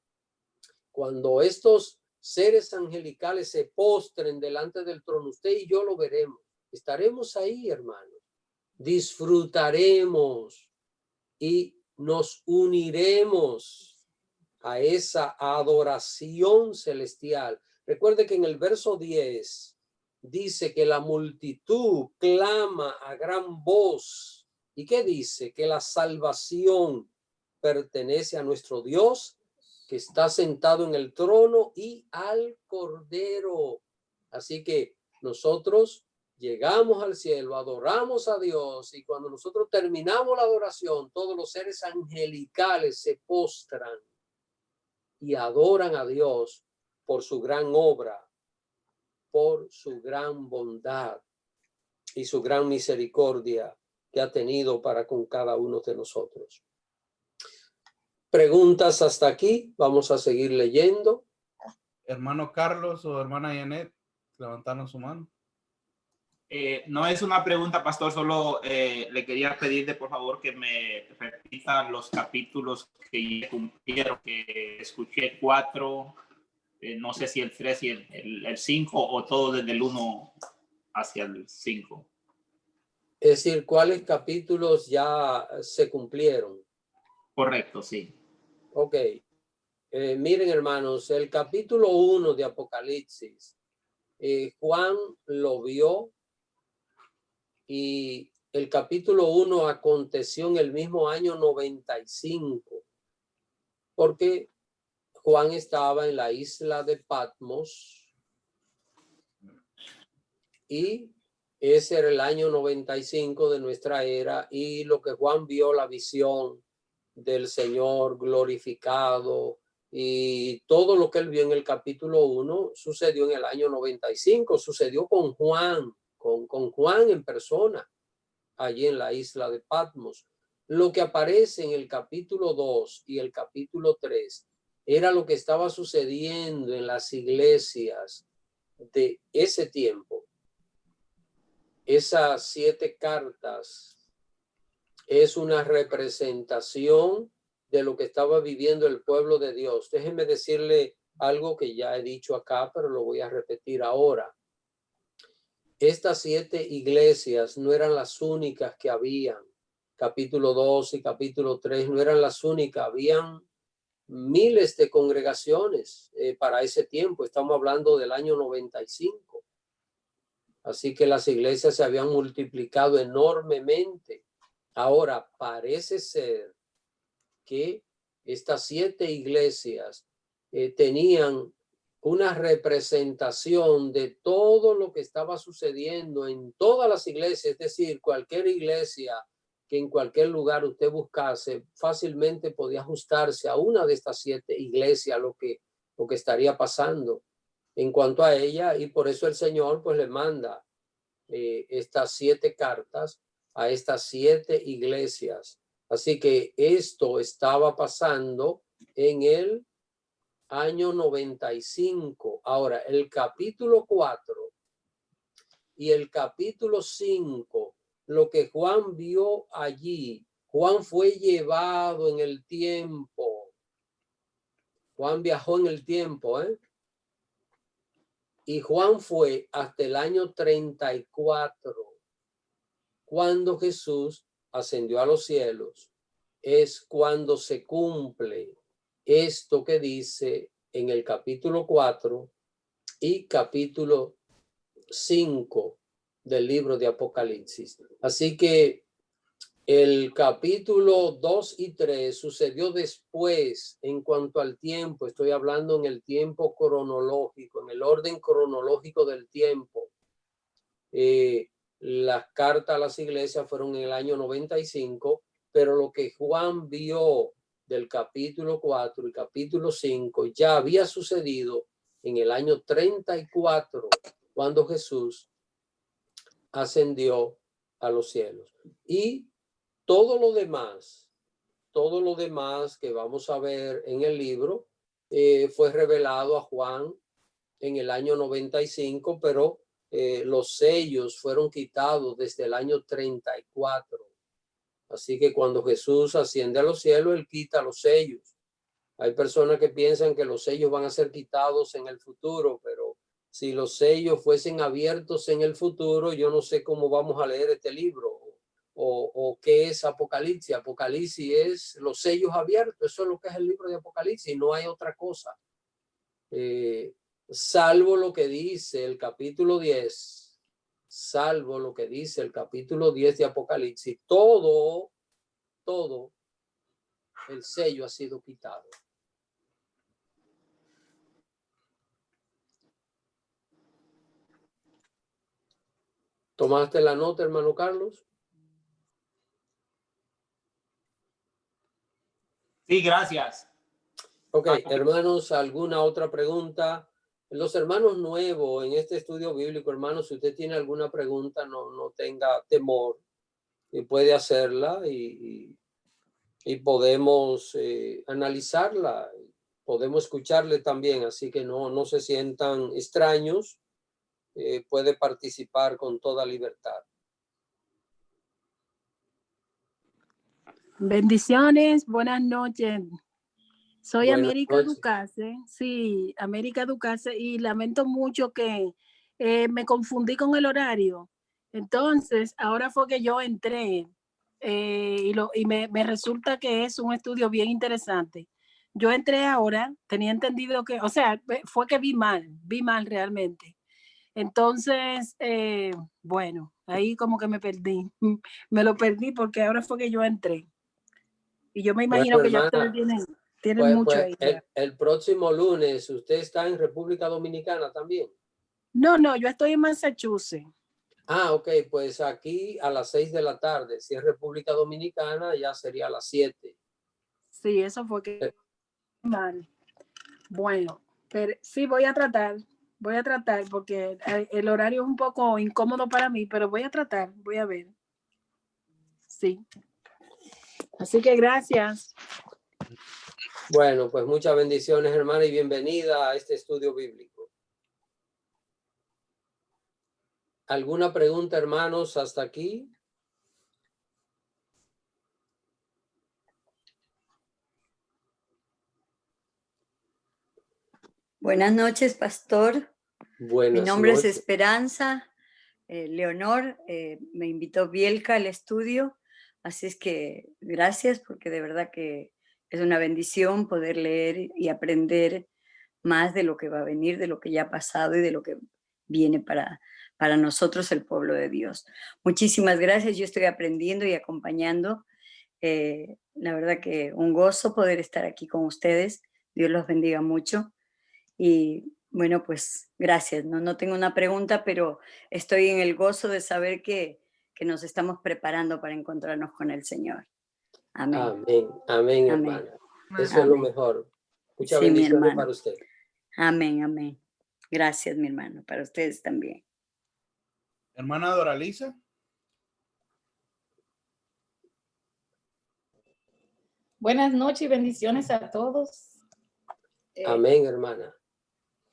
[SPEAKER 1] cuando estos seres angelicales se postren delante del trono, usted y yo lo veremos. Estaremos ahí, hermanos. Disfrutaremos y nos uniremos a esa adoración celestial. Recuerde que en el verso 10 dice que la multitud clama a gran voz. ¿Y qué dice? Que la salvación pertenece a nuestro Dios, que está sentado en el trono, y al Cordero. Así que nosotros llegamos al cielo, adoramos a Dios, y cuando nosotros terminamos la adoración, todos los seres angelicales se postran y adoran a Dios por su gran obra, por su gran bondad y su gran misericordia que ha tenido para con cada uno de nosotros. ¿Preguntas hasta aquí? Vamos a seguir leyendo.
[SPEAKER 2] Hermano Carlos o hermana Janet, levantaron su mano.
[SPEAKER 3] No es una pregunta, pastor, solo le quería pedirle por favor que me repita los capítulos que cumplieron, que escuché 4, no sé si el 3 y el 5 o todo desde el 1 hacia el 5.
[SPEAKER 1] Es decir, ¿cuáles capítulos ya se cumplieron?
[SPEAKER 3] Correcto, sí.
[SPEAKER 1] Ok. Miren, hermanos, el capítulo 1 de Apocalipsis, Juan lo vio, y el capítulo 1 aconteció en el mismo año 95, porque Juan estaba en la isla de Patmos, y ese era el año 95 de nuestra era, y lo que Juan vio, la visión del Señor glorificado, y todo lo que él vio en el capítulo 1 sucedió en el año 95, sucedió con Juan, con Juan en persona, allí en la isla de Patmos. Lo que aparece en el capítulo 2 y el capítulo 3 era lo que estaba sucediendo en las iglesias de ese tiempo. Esas 7 cartas es una representación de lo que estaba viviendo el pueblo de Dios. Déjenme decirle algo que ya he dicho acá, pero lo voy a repetir ahora. Estas 7 iglesias no eran las únicas que habían. Capítulo 2 y capítulo 3 no eran las únicas. Habían miles de congregaciones para ese tiempo. Estamos hablando del año 95. Así que las iglesias se habían multiplicado enormemente. Ahora parece ser que estas 7 iglesias tenían una representación de todo lo que estaba sucediendo en todas las iglesias, es decir, cualquier iglesia que en cualquier lugar usted buscase, fácilmente podía ajustarse a una de estas 7 iglesias lo que estaría pasando en cuanto a ella, y por eso el Señor pues le manda estas 7 cartas a estas 7 iglesias. Así que esto estaba pasando en el año 95. Ahora, el capítulo 4 y el capítulo 5, lo que Juan vio allí, Juan fue llevado en el tiempo. Juan viajó en el tiempo, y Juan fue hasta el año 34, cuando Jesús ascendió a los cielos. Es cuando se cumple esto que dice en el capítulo 4 y capítulo 5 del libro de Apocalipsis. Así que el capítulo 2 y 3 sucedió después en cuanto al tiempo. Estoy hablando en el tiempo cronológico, en el orden cronológico del tiempo. Las cartas a las iglesias fueron en el año 95, pero lo que Juan vio del capítulo 4 y capítulo 5 ya había sucedido en el año 34, cuando Jesús ascendió a los cielos. Y todo lo demás que vamos a ver en el libro fue revelado a Juan en el año 95, pero los sellos fueron quitados desde el año 34. Así que cuando Jesús asciende a los cielos, él quita los sellos. Hay personas que piensan que los sellos van a ser quitados en el futuro, pero si los sellos fuesen abiertos en el futuro, yo no sé cómo vamos a leer este libro o qué es Apocalipsis. Apocalipsis es los sellos abiertos, eso es lo que es el libro de Apocalipsis, no hay otra cosa. Salvo lo que dice el capítulo 10, salvo lo que dice el capítulo 10 de Apocalipsis, todo el sello ha sido quitado. ¿Tomaste la nota, hermano Carlos?
[SPEAKER 3] Sí, gracias.
[SPEAKER 1] Ok, hermanos, ¿alguna otra pregunta? Los hermanos nuevos en este estudio bíblico, hermanos, si usted tiene alguna pregunta, no tenga temor y puede hacerla y podemos analizarla, podemos escucharle también, así que no se sientan extraños, puede participar con toda libertad.
[SPEAKER 6] Bendiciones, buenas noches. Soy
[SPEAKER 1] Buenas
[SPEAKER 6] América
[SPEAKER 1] noches.
[SPEAKER 6] Ducase, sí, América Ducase, y lamento mucho que me confundí con el horario. Entonces, ahora fue que yo entré y me resulta que es un estudio bien interesante. Yo entré ahora, tenía entendido que, o sea, fue que vi mal realmente. Entonces, bueno, ahí como que me perdí, me lo perdí porque ahora fue que yo entré. Y yo me imagino
[SPEAKER 1] Bueno,
[SPEAKER 6] que ya
[SPEAKER 1] hermana,
[SPEAKER 6] ustedes tienen mucho ahí.
[SPEAKER 1] El próximo lunes, ¿usted está en República Dominicana también?
[SPEAKER 6] No, yo estoy en Massachusetts.
[SPEAKER 1] Ah, ok, pues aquí a las 6 de la tarde, si es República Dominicana, ya sería a las 7.
[SPEAKER 6] Sí, eso fue que mal. Bueno, pero sí voy a tratar porque el horario es un poco incómodo para mí, pero voy a tratar, voy a ver. Sí. Así que gracias.
[SPEAKER 1] Bueno, pues muchas bendiciones, hermana, y bienvenida a este estudio bíblico. ¿Alguna pregunta, hermanos, hasta aquí?
[SPEAKER 7] Buenas noches, pastor.
[SPEAKER 1] Buenas
[SPEAKER 7] Mi nombre
[SPEAKER 1] noches.
[SPEAKER 7] es Esperanza. Leonor me invitó Bielka al estudio, así es que gracias, porque de verdad que es una bendición poder leer y aprender más de lo que va a venir, de lo que ya ha pasado y de lo que viene para nosotros, el pueblo de Dios. Muchísimas gracias, yo estoy aprendiendo y acompañando. La verdad que un gozo poder estar aquí con ustedes. Dios los bendiga mucho. Y bueno, pues gracias. No tengo una pregunta, pero estoy en el gozo de saber que nos estamos preparando para encontrarnos con el Señor. Amén.
[SPEAKER 1] Amén, amén,
[SPEAKER 7] Amén.
[SPEAKER 1] hermana. Eso es lo
[SPEAKER 7] Amén.
[SPEAKER 1] mejor. Muchas
[SPEAKER 7] Sí, mi
[SPEAKER 1] bendiciones
[SPEAKER 7] hermano.
[SPEAKER 1] para usted.
[SPEAKER 7] Amén, amén. Gracias, mi hermano. Para ustedes también.
[SPEAKER 2] Hermana Doralisa.
[SPEAKER 8] Buenas noches y bendiciones a todos.
[SPEAKER 1] Amén, hermana.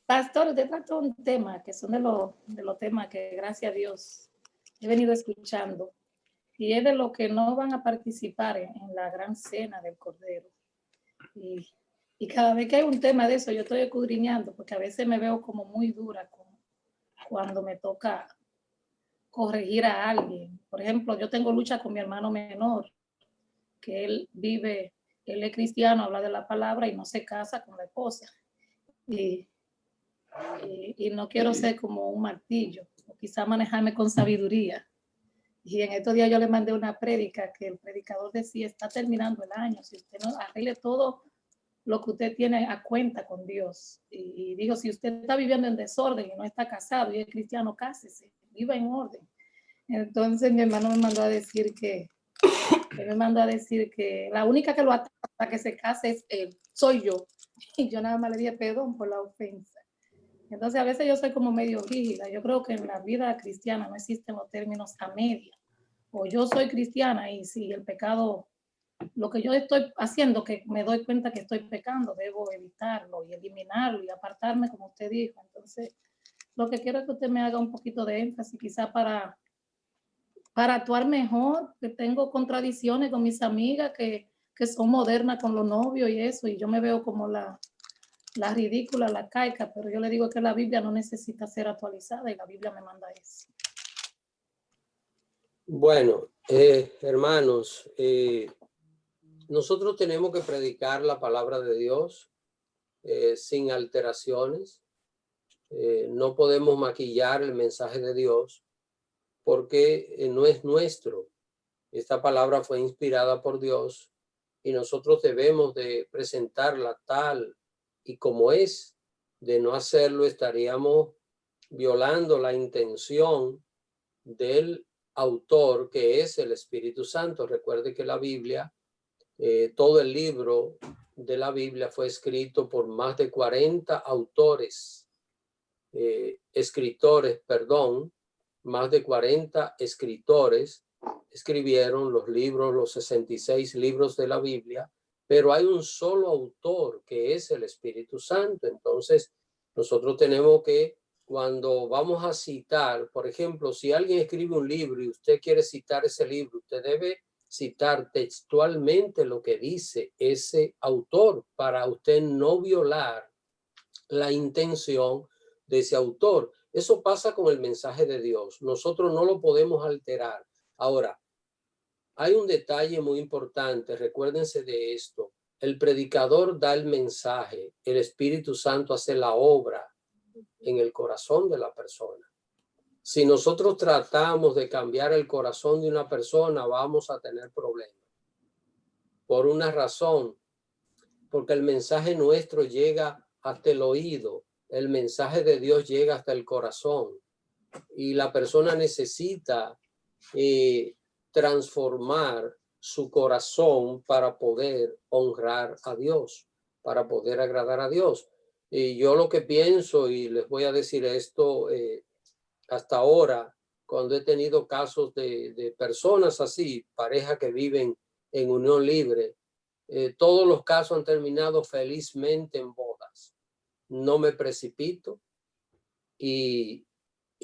[SPEAKER 8] Pastor, usted trató un tema que son de los temas que, gracias a Dios, he venido escuchando. Y es de los que no van a participar en la gran cena del Cordero. Y cada vez que hay un tema de eso, yo estoy escudriñando, porque a veces me veo como muy dura cuando me toca corregir a alguien. Por ejemplo, yo tengo lucha con mi hermano menor, que él es cristiano, habla de la palabra y no se casa con la esposa. Y no quiero ser como un martillo, o quizá manejarme con sabiduría. Y en estos días yo le mandé una prédica que el predicador decía, está terminando el año, si usted no arregle todo lo que usted tiene a cuenta con Dios. Y dijo, si usted está viviendo en desorden y no está casado y es cristiano, cásese, viva en orden. Entonces mi hermano me mandó a decir que la única que lo ataca para que se case es él, soy yo. Y yo nada más le dije perdón por la ofensa. Entonces a veces yo soy como medio rígida. Yo creo que en la vida cristiana no existen los términos a media. o yo soy cristiana y si el pecado, lo que yo estoy haciendo, que me doy cuenta que estoy pecando, debo evitarlo y eliminarlo y apartarme, como usted dijo. Entonces, lo que quiero es que usted me haga un poquito de énfasis, quizá para actuar mejor, que tengo contradicciones con mis amigas que son modernas con los novios y eso, y yo me veo como la ridícula, la caica, pero yo le digo que la Biblia no necesita ser actualizada y la Biblia me manda eso.
[SPEAKER 1] Bueno, hermanos, nosotros tenemos que predicar la palabra de Dios sin alteraciones. No podemos maquillar el mensaje de Dios porque no es nuestro. Esta palabra fue inspirada por Dios y nosotros debemos de presentarla tal y como es. De no hacerlo, estaríamos violando la intención del autor, que es el Espíritu Santo. Recuerde que la Biblia, todo el libro de la Biblia fue escrito por más de 40 autores, más de 40 escritores escribieron los libros, los 66 libros de la Biblia, pero hay un solo autor que es el Espíritu Santo. Entonces, nosotros tenemos que, cuando vamos a citar, por ejemplo, si alguien escribe un libro y usted quiere citar ese libro, usted debe citar textualmente lo que dice ese autor para usted no violar la intención de ese autor. Eso pasa con el mensaje de Dios. Nosotros no lo podemos alterar. Ahora, hay un detalle muy importante. Recuérdense de esto. El predicador da el mensaje. El Espíritu Santo hace la obra en el corazón de la persona. Si nosotros tratamos de cambiar el corazón de una persona, vamos a tener problemas. Por una razón, porque el mensaje nuestro llega hasta el oído. El mensaje de Dios llega hasta el corazón y la persona necesita transformar su corazón para poder honrar a Dios, para poder agradar a Dios. Y yo lo que pienso, y les voy a decir esto, hasta ahora, cuando he tenido casos de personas así, parejas que viven en unión libre, todos los casos han terminado felizmente en bodas. No me precipito y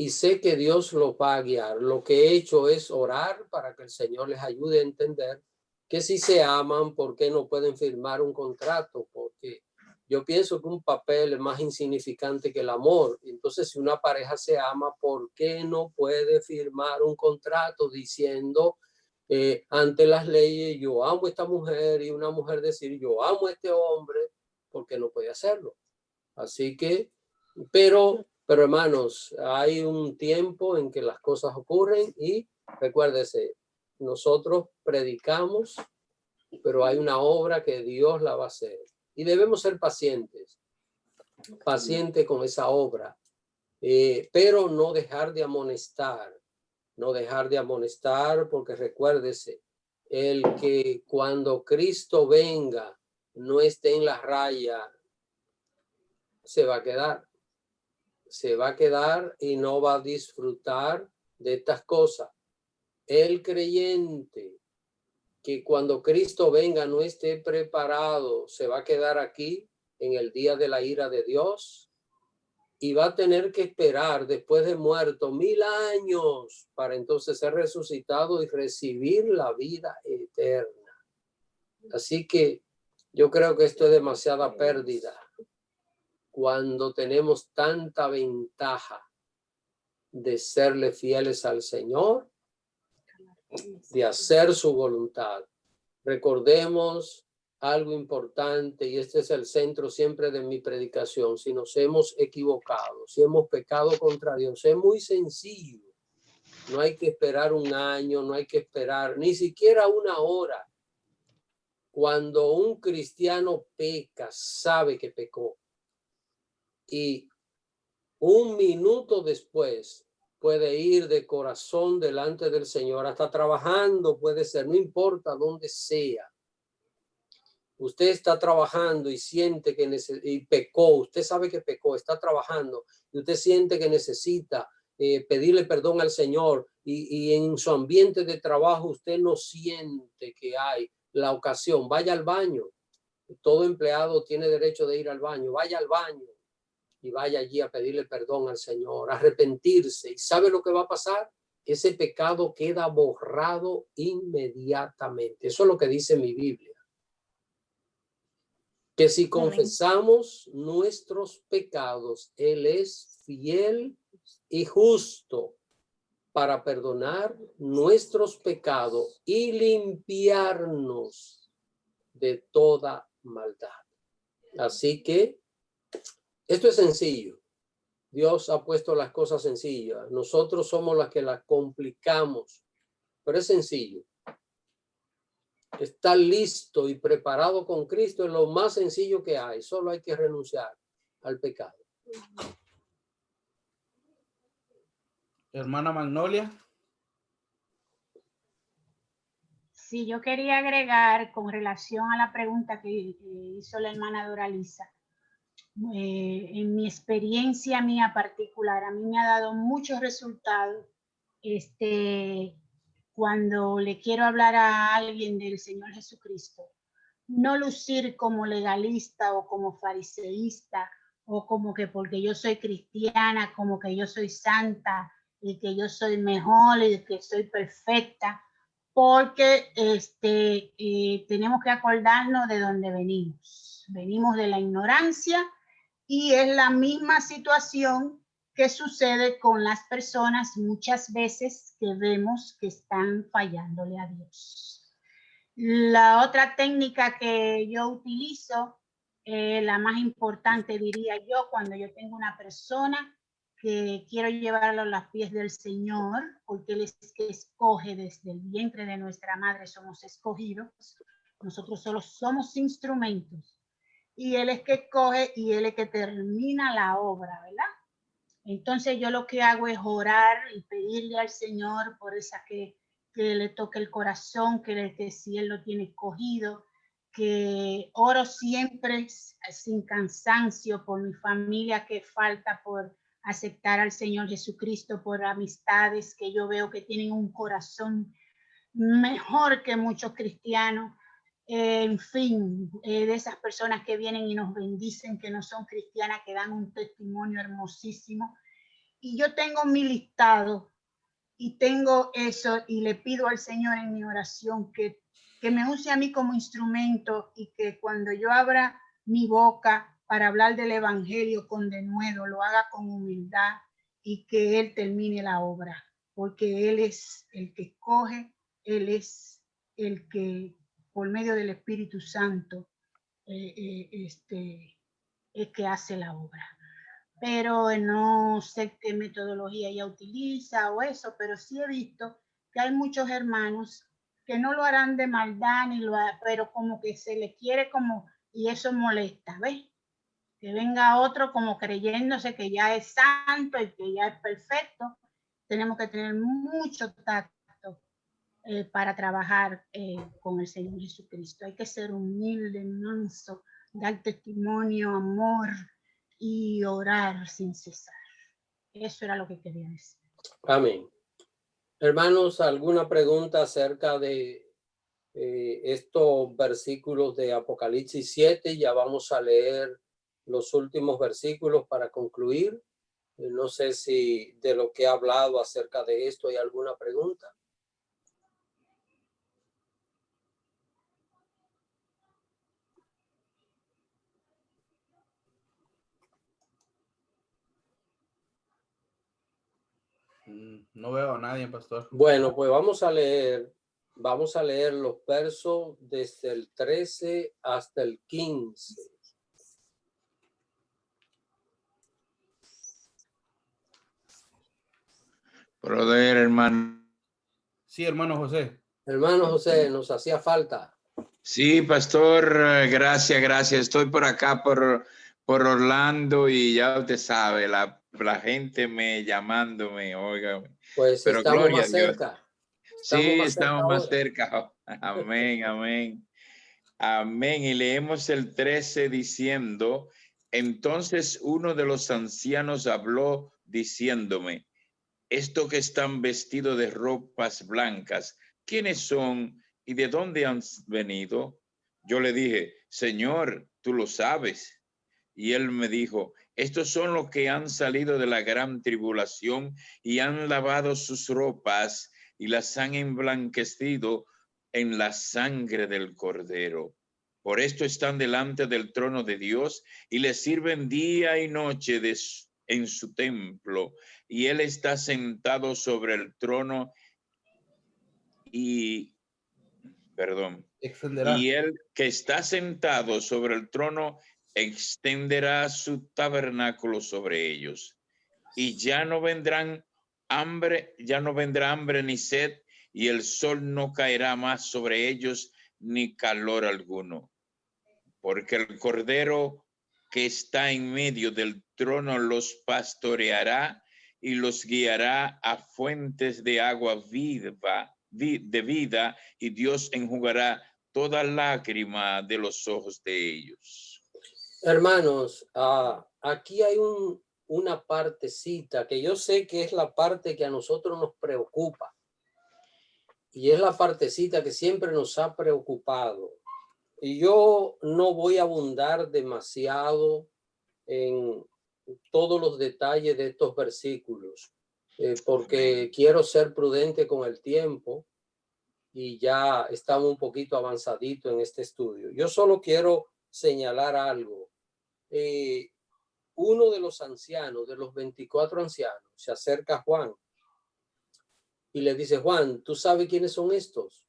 [SPEAKER 1] sé que Dios los va a guiar. Lo que he hecho es orar para que el Señor les ayude a entender que si se aman, ¿por qué no pueden firmar un contrato? Porque yo pienso que un papel es más insignificante que el amor. Entonces, si una pareja se ama, ¿por qué no puede firmar un contrato diciendo ante las leyes, yo amo a esta mujer, y una mujer decir, yo amo a este hombre? Porque no puede hacerlo. Así que, pero hermanos, hay un tiempo en que las cosas ocurren y recuérdese, nosotros predicamos, pero hay una obra que Dios la va a hacer y debemos ser pacientes con esa obra, pero no dejar de amonestar. No dejar de amonestar, porque recuérdese, el que cuando Cristo venga no esté en la raya, se va a quedar y no va a disfrutar de estas cosas. El creyente que cuando Cristo venga no esté preparado, se va a quedar aquí en el día de la ira de Dios y va a tener que esperar después de muerto 1000 años para entonces ser resucitado y recibir la vida eterna. Así que yo creo que esto es demasiada pérdida cuando tenemos tanta ventaja de serle fieles al Señor, de hacer su voluntad. Recordemos algo importante, y este es el centro siempre de mi predicación: si nos hemos equivocado, si hemos pecado contra Dios, es muy sencillo. No hay que esperar un año, no hay que esperar ni siquiera una hora. Cuando un cristiano peca, sabe que pecó, y un minuto después puede ir de corazón delante del Señor, hasta trabajando puede ser, no importa dónde sea. Usted está trabajando y siente que pecó, usted sabe que pecó, está trabajando y usted siente que necesita pedirle perdón al Señor y en su ambiente de trabajo usted no siente que hay la ocasión, vaya al baño. Todo empleado tiene derecho de ir al baño, vaya al baño y vaya allí a pedirle perdón al Señor, arrepentirse. ¿Y sabe lo que va a pasar? Ese pecado queda borrado inmediatamente. Eso es lo que dice mi Biblia. Que si confesamos nuestros pecados, Él es fiel y justo para perdonar nuestros pecados y limpiarnos de toda maldad. Así que esto es sencillo. Dios ha puesto las cosas sencillas. Nosotros somos las que las complicamos, pero es sencillo. Estar listo y preparado con Cristo es lo más sencillo que hay. Solo hay que renunciar al pecado.
[SPEAKER 2] Hermana Magnolia.
[SPEAKER 9] Sí, yo quería agregar con relación a la pregunta que hizo la hermana Doralisa. En mi experiencia mía particular, a mí me ha dado muchos resultados cuando le quiero hablar a alguien del Señor Jesucristo. No lucir como legalista o como fariseísta o como que porque yo soy cristiana, como que yo soy santa y que yo soy mejor y que soy perfecta, porque tenemos que acordarnos de dónde venimos. Venimos de la ignorancia y es la misma situación que sucede con las personas muchas veces que vemos que están fallándole a Dios. La otra técnica que yo utilizo, la más importante diría yo, cuando yo tengo una persona que quiero llevarlo a los pies del Señor, porque Él es que escoge desde el vientre de nuestra madre, somos escogidos, nosotros solo somos instrumentos, y Él es que escoge y Él es que termina la obra, ¿verdad? Entonces yo lo que hago es orar y pedirle al Señor por esa que le toque el corazón, que si Él lo tiene escogido, que oro siempre sin cansancio por mi familia que falta por aceptar al Señor Jesucristo, por amistades que yo veo que tienen un corazón mejor que muchos cristianos. En fin, de esas personas que vienen y nos bendicen, que no son cristianas, que dan un testimonio hermosísimo. Y yo tengo mi listado y tengo eso y le pido al Señor en mi oración que me use a mí como instrumento y que cuando yo abra mi boca para hablar del evangelio con denuedo, lo haga con humildad y que Él termine la obra, porque Él es el que escoge, Él es el que por medio del Espíritu Santo es que hace la obra. Pero no sé qué metodología ella utiliza o eso, pero sí he visto que hay muchos hermanos que no lo harán de maldad, pero como que se le quiere como, y eso molesta, ¿ves? Que venga otro como creyéndose que ya es santo y que ya es perfecto. Tenemos que tener mucho tacto para trabajar con el Señor Jesucristo. Hay que ser humilde, manso, dar testimonio, amor y orar sin cesar. Eso era lo que quería decir.
[SPEAKER 1] Amén. Hermanos, ¿alguna pregunta acerca de estos versículos de Apocalipsis 7? Ya vamos a leer los últimos versículos para concluir. No sé si de lo que he hablado acerca de esto hay alguna pregunta.
[SPEAKER 2] No veo a nadie, pastor.
[SPEAKER 1] Bueno, pues vamos a leer los versos desde el 13 hasta el 15.
[SPEAKER 10] Brother, hermano.
[SPEAKER 2] Sí, hermano José.
[SPEAKER 1] Hermano José, nos hacía falta.
[SPEAKER 10] Sí, pastor, gracias. Estoy por acá, por Orlando, y ya usted sabe, la gente llamándome, óigame.
[SPEAKER 1] Pues
[SPEAKER 10] pero
[SPEAKER 1] estamos
[SPEAKER 10] gloria
[SPEAKER 1] más
[SPEAKER 10] a Dios.
[SPEAKER 1] cerca.
[SPEAKER 10] Estamos más cerca. Amén. Y leemos el 13 diciendo: entonces uno de los ancianos habló diciéndome: estos que están vestidos de ropas blancas, ¿quiénes son y de dónde han venido? Yo le dije, Señor, tú lo sabes. Y él me dijo, estos son los que han salido de la gran tribulación y han lavado sus ropas y las han emblanquecido en la sangre del Cordero. Por esto están delante del trono de Dios y le sirven día y noche en su templo. Y él está sentado sobre el trono y él que está sentado sobre el trono extenderá su tabernáculo sobre ellos. Y ya no vendrá hambre ni sed, y el sol no caerá más sobre ellos, ni calor alguno. Porque el Cordero que está en medio del trono los pastoreará y los guiará a fuentes de agua de vida, y Dios enjugará toda lágrima de los ojos de ellos.
[SPEAKER 1] Hermanos, aquí hay una partecita que yo sé que es la parte que a nosotros nos preocupa. Y es la partecita que siempre nos ha preocupado. Y yo no voy a abundar demasiado en todos los detalles de estos versículos, porque quiero ser prudente con el tiempo y ya estamos un poquito avanzadito en este estudio. Yo solo quiero señalar algo. Uno de los ancianos, de los 24 ancianos, se acerca a Juan y le dice, Juan, ¿tú sabes quiénes son estos?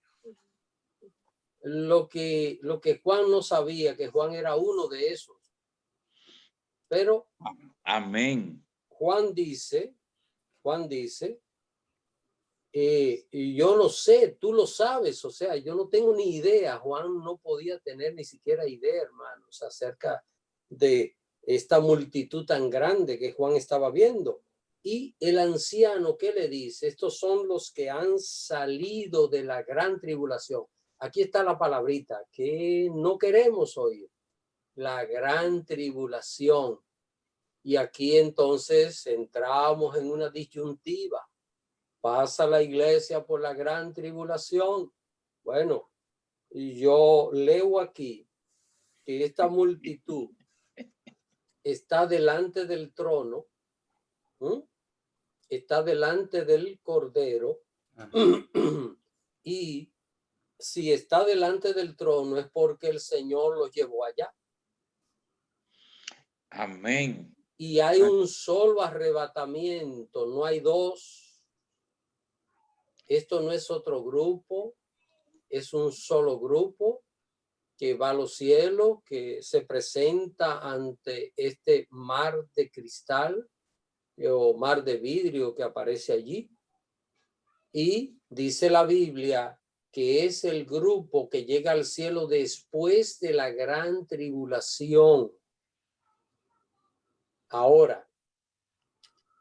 [SPEAKER 1] Lo que Juan no sabía, que Juan era uno de esos. Pero
[SPEAKER 10] amén.
[SPEAKER 1] Juan dice, y yo no sé, tú lo sabes, o sea, yo no tengo ni idea. Juan no podía tener ni siquiera idea, hermanos, acerca de esta multitud tan grande que Juan estaba viendo. Y el anciano, ¿qué le dice? Estos son los que han salido de la gran tribulación. Aquí está la palabrita que no queremos oír, la gran tribulación. Y aquí entonces entramos en una disyuntiva. ¿Pasa la iglesia por la gran tribulación? Bueno, yo leo aquí que esta multitud está delante del trono, está delante del Cordero, y si está delante del trono es porque el Señor los llevó allá.
[SPEAKER 10] Amén.
[SPEAKER 1] Y hay un solo arrebatamiento, no hay dos. Esto no es otro grupo, es un solo grupo que va a los cielos, que se presenta ante este mar de cristal o mar de vidrio que aparece allí. Y dice la Biblia que es el grupo que llega al cielo después de la gran tribulación. Ahora,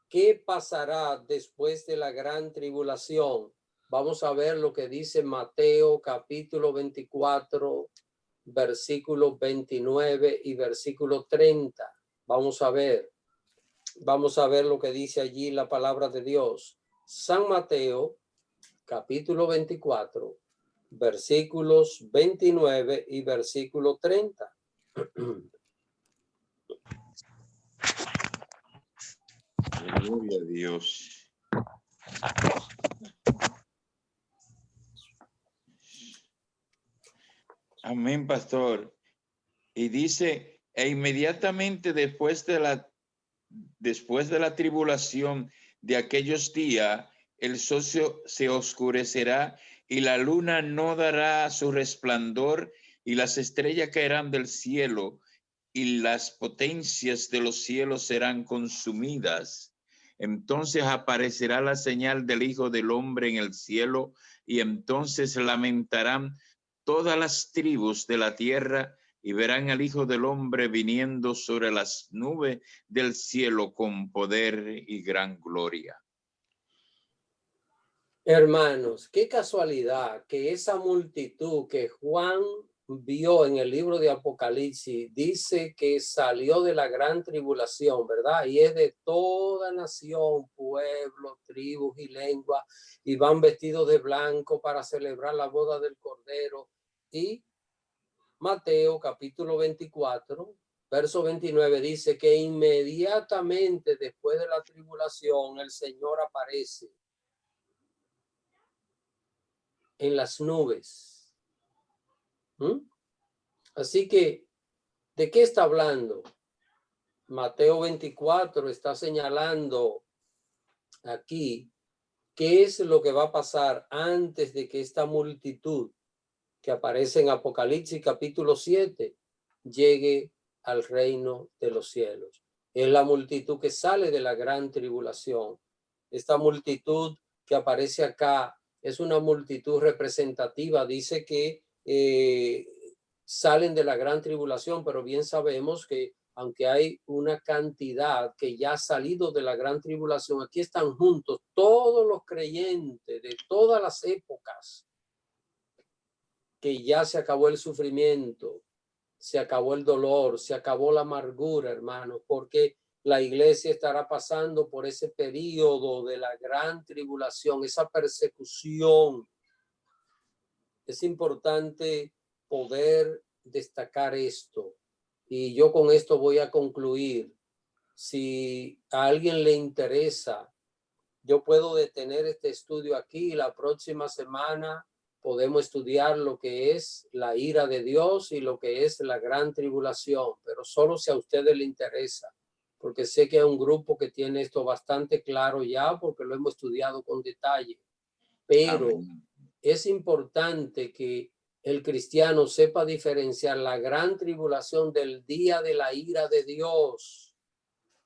[SPEAKER 1] ¿qué pasará después de la gran tribulación? Vamos a ver lo que dice Mateo capítulo 24, versículos 29 y versículo 30. Vamos a ver lo que dice allí la palabra de Dios. San Mateo capítulo 24, versículos 29 y versículo 30.
[SPEAKER 10] Gloria a Dios. Amén, pastor. Y dice, e inmediatamente después de la tribulación de aquellos días, el sol se oscurecerá y la luna no dará su resplandor y las estrellas caerán del cielo y las potencias de los cielos serán consumidas. Entonces aparecerá la señal del Hijo del Hombre en el cielo y entonces lamentarán todas las tribus de la tierra y verán al Hijo del Hombre viniendo sobre las nubes del cielo con poder y gran gloria.
[SPEAKER 1] Hermanos, qué casualidad que esa multitud que Juan vio en el libro de Apocalipsis, dice que salió de la gran tribulación, ¿verdad? Y es de toda nación, pueblo, tribus y lengua, y van vestidos de blanco para celebrar la boda del Cordero. Y Mateo capítulo 24, verso 29 dice que inmediatamente después de la tribulación el Señor aparece en las nubes. Así que, ¿de qué está hablando? Mateo 24 está señalando aquí qué es lo que va a pasar antes de que esta multitud que aparece en Apocalipsis capítulo 7 llegue al reino de los cielos. Es la multitud que sale de la gran tribulación. Esta multitud que aparece acá es una multitud representativa. Dice que salen de la gran tribulación, pero bien sabemos que aunque hay una cantidad que ya ha salido de la gran tribulación, aquí están juntos todos los creyentes de todas las épocas, que ya se acabó el sufrimiento, se acabó el dolor, se acabó la amargura, hermanos, porque la iglesia estará pasando por ese periodo de la gran tribulación, esa persecución. Es importante poder destacar esto. Y yo con esto voy a concluir. Si a alguien le interesa, yo puedo detener este estudio aquí y la próxima semana podemos estudiar lo que es la ira de Dios y lo que es la gran tribulación, pero solo si a ustedes les interesa, porque sé que hay un grupo que tiene esto bastante claro ya, porque lo hemos estudiado con detalle. Pero es importante que el cristiano sepa diferenciar la gran tribulación del día de la ira de Dios.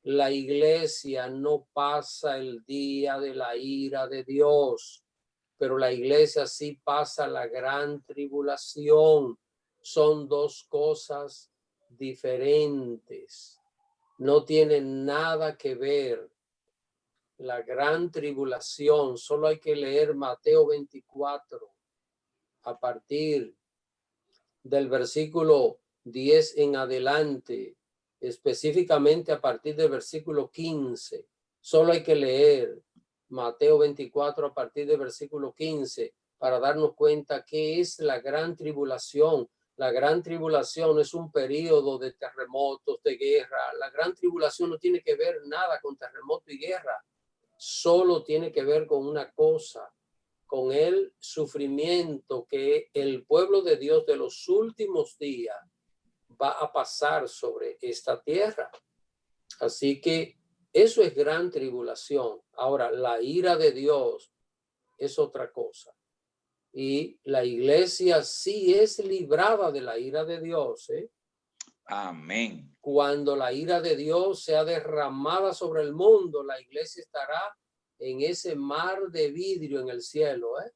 [SPEAKER 1] La iglesia no pasa el día de la ira de Dios, pero la iglesia sí pasa la gran tribulación. Son dos cosas diferentes. No tienen nada que ver. La gran tribulación, solo hay que leer Mateo 24 a partir del versículo 10 en adelante, específicamente a partir del versículo 15. Solo hay que leer Mateo 24 a partir del versículo 15 para darnos cuenta qué es la gran tribulación. La gran tribulación es un periodo de terremotos, de guerra. La gran tribulación no tiene que ver nada con terremoto y guerra. Solo tiene que ver con una cosa, con el sufrimiento que el pueblo de Dios de los últimos días va a pasar sobre esta tierra. Así que eso es gran tribulación. Ahora, la ira de Dios es otra cosa. Y la iglesia sí es librada de la ira de Dios, ¿eh?
[SPEAKER 10] Amén.
[SPEAKER 1] Cuando la ira de Dios sea derramada sobre el mundo, la iglesia estará en ese mar de vidrio en el cielo, ¿eh?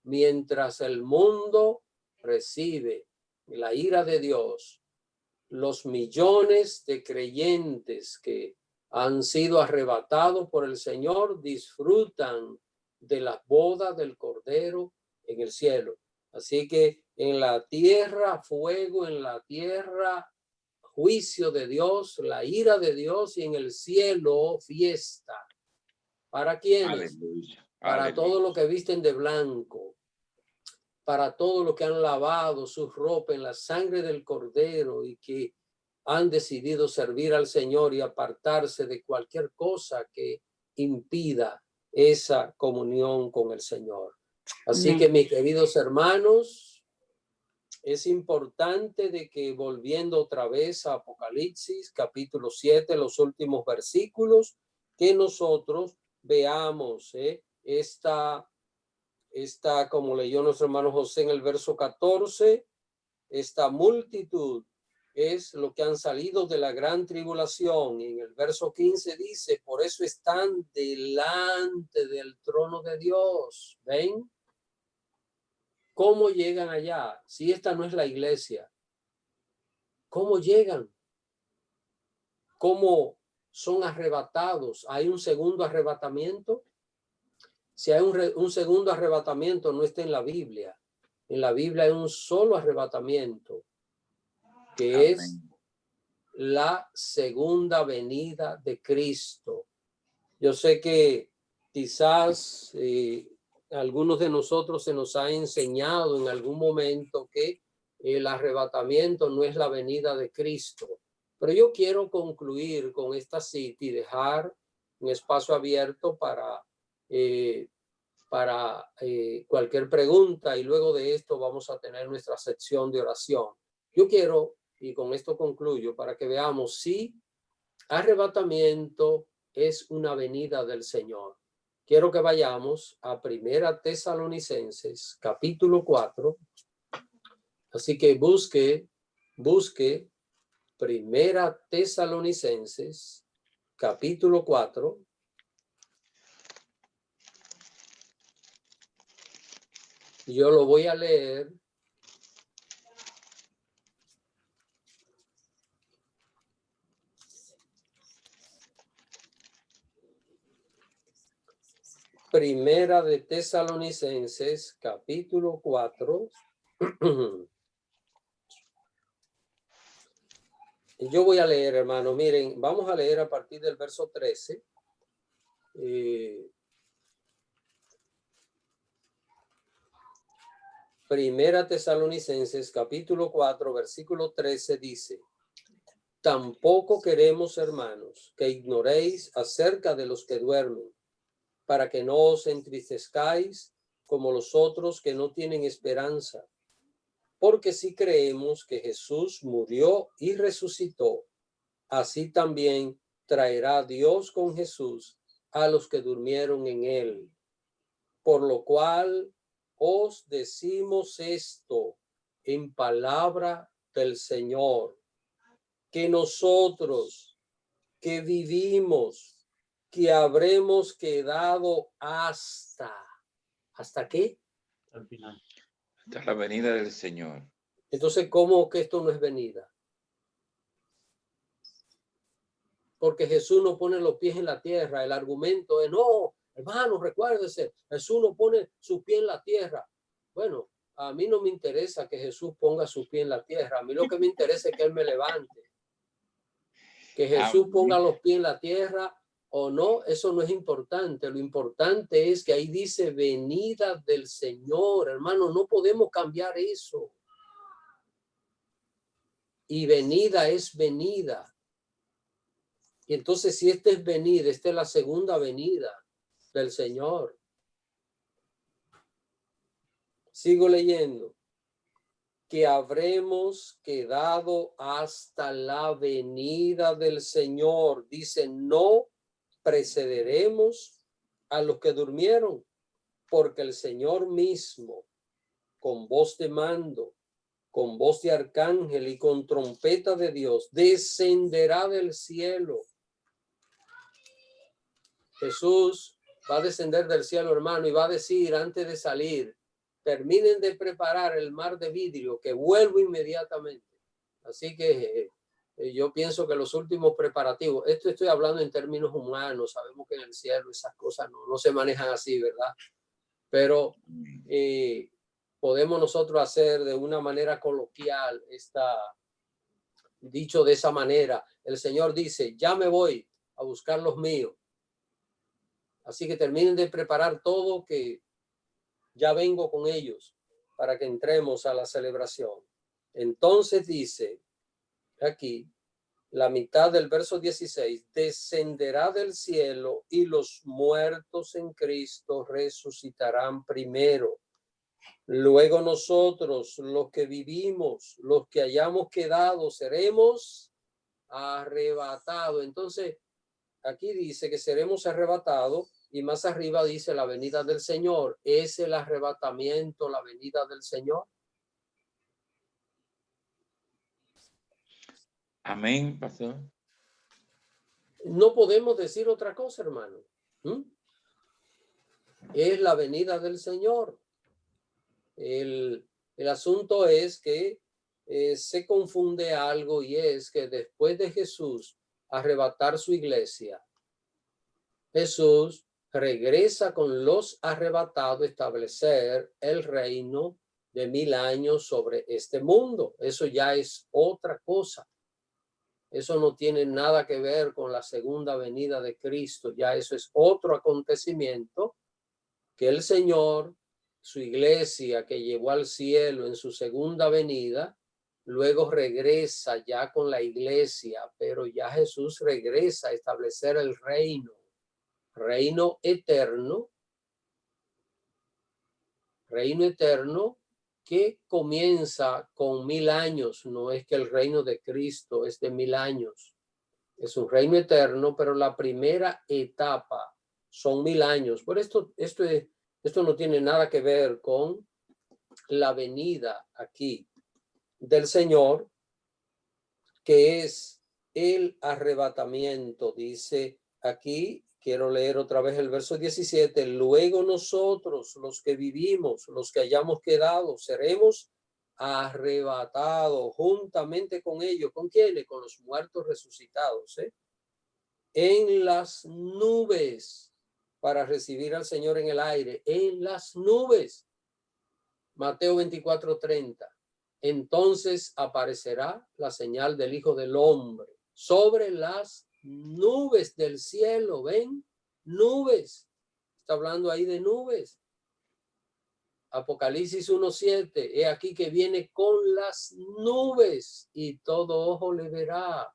[SPEAKER 1] Mientras el mundo recibe la ira de Dios, los millones de creyentes que han sido arrebatados por el Señor disfrutan de las bodas del Cordero en el cielo. Así que en la tierra, fuego, en la tierra, juicio de Dios, la ira de Dios, y en el cielo, fiesta. ¿Para quiénes?
[SPEAKER 10] Aleluya.
[SPEAKER 1] Para
[SPEAKER 10] Aleluya.
[SPEAKER 1] todos los que visten de blanco, para todos los que han lavado su ropa en la sangre del Cordero y que han decidido servir al Señor y apartarse de cualquier cosa que impida esa comunión con el Señor. Así que, mis queridos hermanos, es importante de que, volviendo otra vez a Apocalipsis, capítulo 7, los últimos versículos, que nosotros veamos esta, como leyó nuestro hermano José en el verso 14, esta multitud es lo que han salido de la gran tribulación. Y en el verso 15 dice, por eso están delante del trono de Dios. ¿Ven? ¿Cómo llegan allá? Si esta no es la iglesia, ¿cómo llegan? ¿Cómo son arrebatados? ¿Hay un segundo arrebatamiento? Si hay un segundo arrebatamiento, no está en la Biblia. En la Biblia hay un solo arrebatamiento, que es
[SPEAKER 10] Amén.
[SPEAKER 1] la segunda venida de Cristo. Yo sé que quizás algunos de nosotros se nos ha enseñado en algún momento que el arrebatamiento no es la venida de Cristo. Pero yo quiero concluir con esta cita y dejar un espacio abierto para cualquier pregunta, y luego de esto vamos a tener nuestra sección de oración. Yo quiero, y con esto concluyo, para que veamos si arrebatamiento es una venida del Señor. Quiero que vayamos a Primera Tesalonicenses, capítulo 4. Así que busque Primera Tesalonicenses, capítulo 4. Yo lo voy a leer. Primera de Tesalonicenses, capítulo 4. Yo voy a leer, hermano. Miren, vamos a leer a partir del verso 13. Primera Tesalonicenses, capítulo 4, versículo 13 dice: tampoco queremos, hermanos, que ignoréis acerca de los que duermen, para que no os entristezcáis como los otros que no tienen esperanza. Porque si creemos que Jesús murió y resucitó, así también traerá Dios con Jesús a los que durmieron en él. Por lo cual os decimos esto en palabra del Señor, que nosotros que vivimos, que habremos quedado ¿hasta qué?
[SPEAKER 3] Al final.
[SPEAKER 10] Hasta la venida del Señor.
[SPEAKER 1] Entonces, ¿cómo que esto no es venida? Porque Jesús no pone los pies en la tierra. El argumento es, no, hermano, recuérdese, Jesús no pone su pie en la tierra. Bueno, a mí no me interesa que Jesús ponga su pie en la tierra. A mí lo que me interesa es que Él me levante. Que Jesús ponga los pies en la tierra o no, eso no es importante. Lo importante es que ahí dice venida del Señor, hermano, no podemos cambiar eso. Y venida es venida. Y entonces, si esta es venida, esta es la segunda venida del Señor. Sigo leyendo. Que habremos quedado hasta la venida del Señor. Dice, no precederemos a los que durmieron, porque el Señor mismo, con voz de mando, con voz de arcángel y con trompeta de Dios, descenderá del cielo. Jesús va a descender del cielo, hermano, y va a decir antes de salir, terminen de preparar el mar de vidrio, que vuelvo inmediatamente. Así que yo pienso que los últimos preparativos, esto estoy hablando en términos humanos, sabemos que en el cielo esas cosas no se manejan así, ¿verdad? Pero podemos nosotros hacer de una manera coloquial dicho de esa manera. El Señor dice, ya me voy a buscar los míos. Así que terminen de preparar todo, que ya vengo con ellos para que entremos a la celebración. Entonces dice aquí, la mitad del verso 16, descenderá del cielo y los muertos en Cristo resucitarán primero. Luego nosotros, los que vivimos, los que hayamos quedado, seremos arrebatados. Entonces, aquí dice que seremos arrebatados. Y más arriba dice la venida del Señor. ¿Es el arrebatamiento la venida del Señor?
[SPEAKER 10] Amén, pastor.
[SPEAKER 1] No podemos decir otra cosa, hermano. Es la venida del Señor. El asunto es que se confunde algo, y es que después de Jesús arrebatar su iglesia, Jesús regresa con los arrebatados a establecer el reino de 1000 años sobre este mundo. Eso ya es otra cosa. Eso no tiene nada que ver con la segunda venida de Cristo. Ya eso es otro acontecimiento que el Señor, su iglesia que llevó al cielo en su segunda venida, luego regresa ya con la iglesia, pero ya Jesús regresa a establecer el reino eterno que comienza con 1000 años. No es que el reino de Cristo es de 1000 años. Es un reino eterno, pero la primera etapa son 1000 años. Por esto no tiene nada que ver con la venida aquí del Señor, que es el arrebatamiento. Dice aquí, quiero leer otra vez el verso 17. Luego nosotros, los que vivimos, los que hayamos quedado, seremos arrebatados juntamente con ellos. ¿Con quiénes? Con los muertos resucitados, en las nubes, para recibir al Señor en el aire, en las nubes. Mateo 24:30. Entonces aparecerá la señal del Hijo del Hombre sobre las nubes del cielo. ¿Ven? Nubes. Está hablando ahí de nubes. Apocalipsis 1:7. He aquí que viene con las nubes y todo ojo le verá.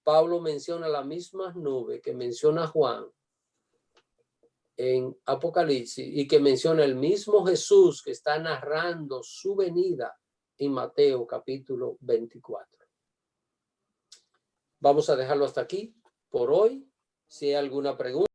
[SPEAKER 1] Pablo menciona las mismas nubes que menciona Juan en Apocalipsis y que menciona el mismo Jesús que está narrando su venida en Mateo capítulo 24. Vamos a dejarlo hasta aquí por hoy. Si hay alguna pregunta.